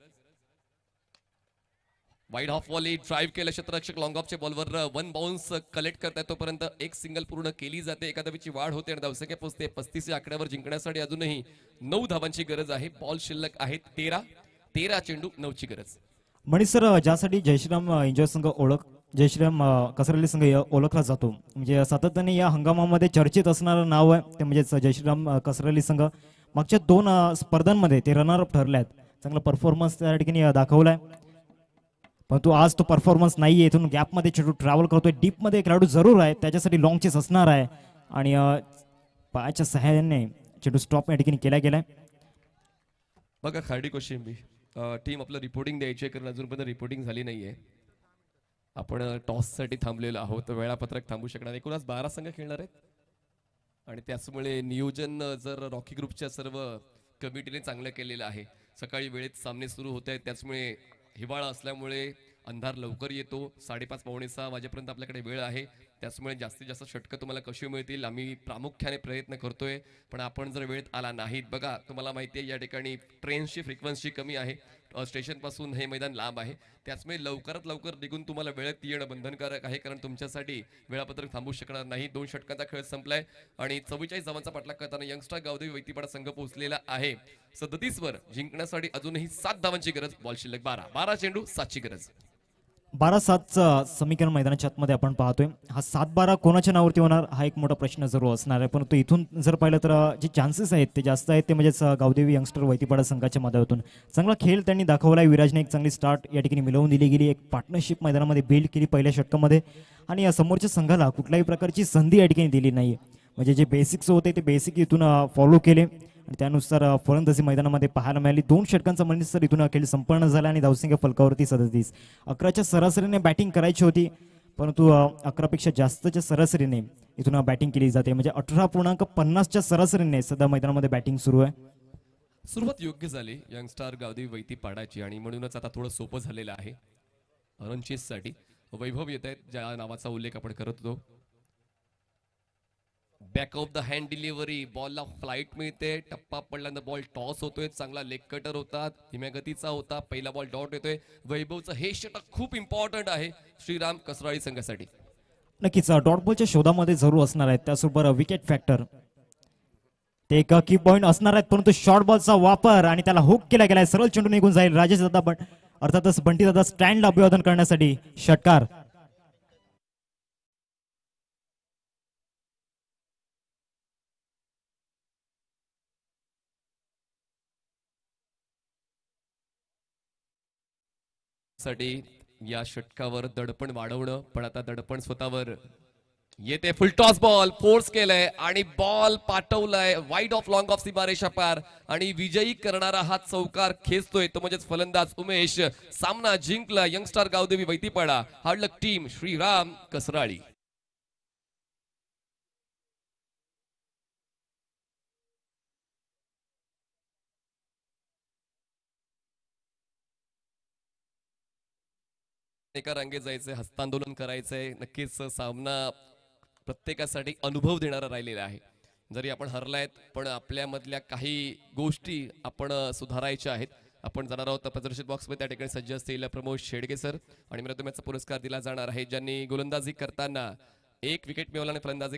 वाईड ऑफ वॉली ड्राईव्ह केलं क्षेत्ररक्षक लॉंग ऑफच्या बॉलवर 1 बाउन्स कलेक्ट करताय, तोपर्यंत एक सिंगल पूर्ण केली जाते. एकादवीची वाढ होते आणि धावसंख्या पोहोचते 35 या आकड्यावर. जिंकण्यासाठी अजूनही 9 धावांची गरज आहे. बॉल शिल्लक आहेत 13 चेंडू 9ची गरज. मनीष सर, ज्यासाठी जयश्रीराम एन्जॉय संघ जयश्रीराम कसरली संघ ओळखला जातो, म्हणजे सातत्याने या हंगामामध्ये चर्चेत असणारं नाव आहे ते म्हणजेच जयश्रीराम कसरली संघ. मागच्या 2 स्पर्धांमध्ये ते रनरअप ठरले आहेत. चांगला परफॉर्मन्स त्या ठिकाणी दाखवलाय, परंतु आज तो परफॉर्मन्स नाहीये. इथून गॅपमध्ये चेंडू ट्रॅव्हल करतोय. डीपमध्ये खेळाडू जरूर आहे, त्याच्यासाठी लॉंग चेस असणार आहे आणि पायाच्या सहाय्याने चेंडू स्टॉप या ठिकाणी केला गेलाय. बघा खार्डी कोशिंबी टीम आपलं रिपोर्टिंग द्यायची आहे, कारण अजूनपर्यंत रिपोर्टिंग झाली नाहीये. आपण टॉससाठी थांबलेलो आहोत, वेळापत्रक थांबू शकणार. एकूणच 12 संघ खेळणार आहेत आणि त्याचमुळे नियोजन जर रॉकी ग्रुपच्या सर्व कमिटीने चांगलं केलेलं आहे. सकाळी वेळेत सामने सुरू होत आहेत, त्याचमुळे हिवाळा असल्यामुळे अंधार लवकर येतो. 5:30 पावणे 6 वाजेपर्यंत आपल्याकडे वेळ आहे. त्याचमुळे जास्तीत जास्त षटकं तुम्हाला कशी मिळतील आम्ही प्रामुख्याने प्रयत्न करतोय, पण आपण जर वेळेत आला नाहीत, बघा तुम्हाला माहिती आहे या ठिकाणी ट्रेनची फ्रिक्वेन्सी कमी आहे, स्टेशन पासून हे मैदान लांब आहे. त्याचमुळे लवकरात लवकर निघून तुम्हाला वेळेत येणं बंधनकारक आहे, कारण तुमच्यासाठी वेळापत्रक थांबू शकणार नाही. 2 षटकांचा खेळ संपलाय आणि 44 धावांचा पाठलाग करताना यंगस्टर गावदेवी वैतीपाडा संघ पोहोचलेला आहे 37 वर. जिंकण्यासाठी अजूनही 7 धावांची गरज. बॉल शिल्लक 12 चेंडू 7ची गरज. 12-7चं समीकरण मैदानाच्या आतमध्ये आपण पाहतोय. हा 7-12 कोणाच्या नावावरती होणार हा एक मोठा प्रश्न जरूर असणार आहे, परंतु इथून जर पाहिलं तर जे चान्सेस आहेत ते जास्त आहेत, ते म्हणजेच गावदेवी यंगस्टर वैतीपाडा संघाच्या माध्यमातून चांगला खेळ त्यांनी दाखवलाय. विराजने एक चांगली स्टार्ट या ठिकाणी मिळवून दिली गेली, एक पार्टनरशिप मैदानामध्ये बिल्ड केली पहिल्या षटकामध्ये आणि या समोरच्या संघाला कुठल्याही प्रकारची संधी या ठिकाणी दिली नाही. म्हणजे जे बेसिक्स होते ते बेसिक इथून फॉलो केले आणि त्यानुसार फलंदाजी मैदानामध्ये पाहायला मिळाली. 2 षटकांचा मनीष सर इथून खेळ संपन्न झाला आणि धावसंख्या फलकावरती 37. 11च्या सरासरीने बॅटिंग करायची होती, परंतु 11पेक्षा जास्तच्या सरासरीने इथून बॅटिंग केली जाते. म्हणजे 18.50च्या सरासरीने सध्या मैदानामध्ये बॅटिंग सुरू आहे. सुरुवात योग्य झाली यंगस्टर गावदेवी वैतीपाडाची आणि म्हणूनच आता थोडं सोपं झालेलं आहे रणचेससाठी. वैभव येत आहेत ज्या नावाचा उल्लेख आपण करत होतो. Back of the hand delivery, बॉलला फ्लाईट मिळते, टप्पा पडल्यानंतर बॉल टॉस होतोय. चांगला लेग कटर होता, धीम्या गतीचा होता. पहिला बॉल डॉट येतोय. वैभवचं हे षटक खूप इम्पॉर्टंट आहे श्रीराम कसराळी संघासाठी. नक्कीच डॉट बॉलच्या शोधामध्ये जरूर असणार आहेत, त्यासोबत विकेट फॅक्टर ते एक की पॉईंट असणार आहेत, परंतु शॉर्ट बॉलचा वापर आणि त्याला हुक केला गेलाय. सरळ चेंडू निघून जाईल. राजेश दादा पण अर्थातच बंटी दादा स्टँडला अभिवादन करण्यासाठी षटकार. साठी या षटकावर दडपण वाढवणं, पण आता दडपण स्वतःवर येते फुल टॉस बॉल फोर्स केलंय आणि बॉल पाठवलाय वाईड ऑफ लॉंग ऑफ सीमारेषा पार आणि विजयी करणारा हा चौकार खेचतोय तो म्हणजेच फलंदाज उमेश. सामना जिंकला यंगस्टार गावदेवी वैतीपाडा. हार्ड लक टीम श्रीराम कसराळी. एका रांगेत जायचंय, हस्तांदोलन करायचंय. नक्कीच सामना प्रत्येकासाठी अनुभव देणारा राहिलेला आहे. जरी आपण हरलायत पण आपल्यामधल्या काही गोष्टी आपण सुधारायच्या आहेत. आपण जाणार आहोत प्रदर्शित बॉक्समध्ये. त्या ठिकाणी सज्ज असतील प्रमोद शेडगे सर आणि मला तुम्हाला पुरस्कार दिला जाणार आहे ज्यांनी गोलंदाजी करताना 1 विकेट मिळवला आणि फलंदाजी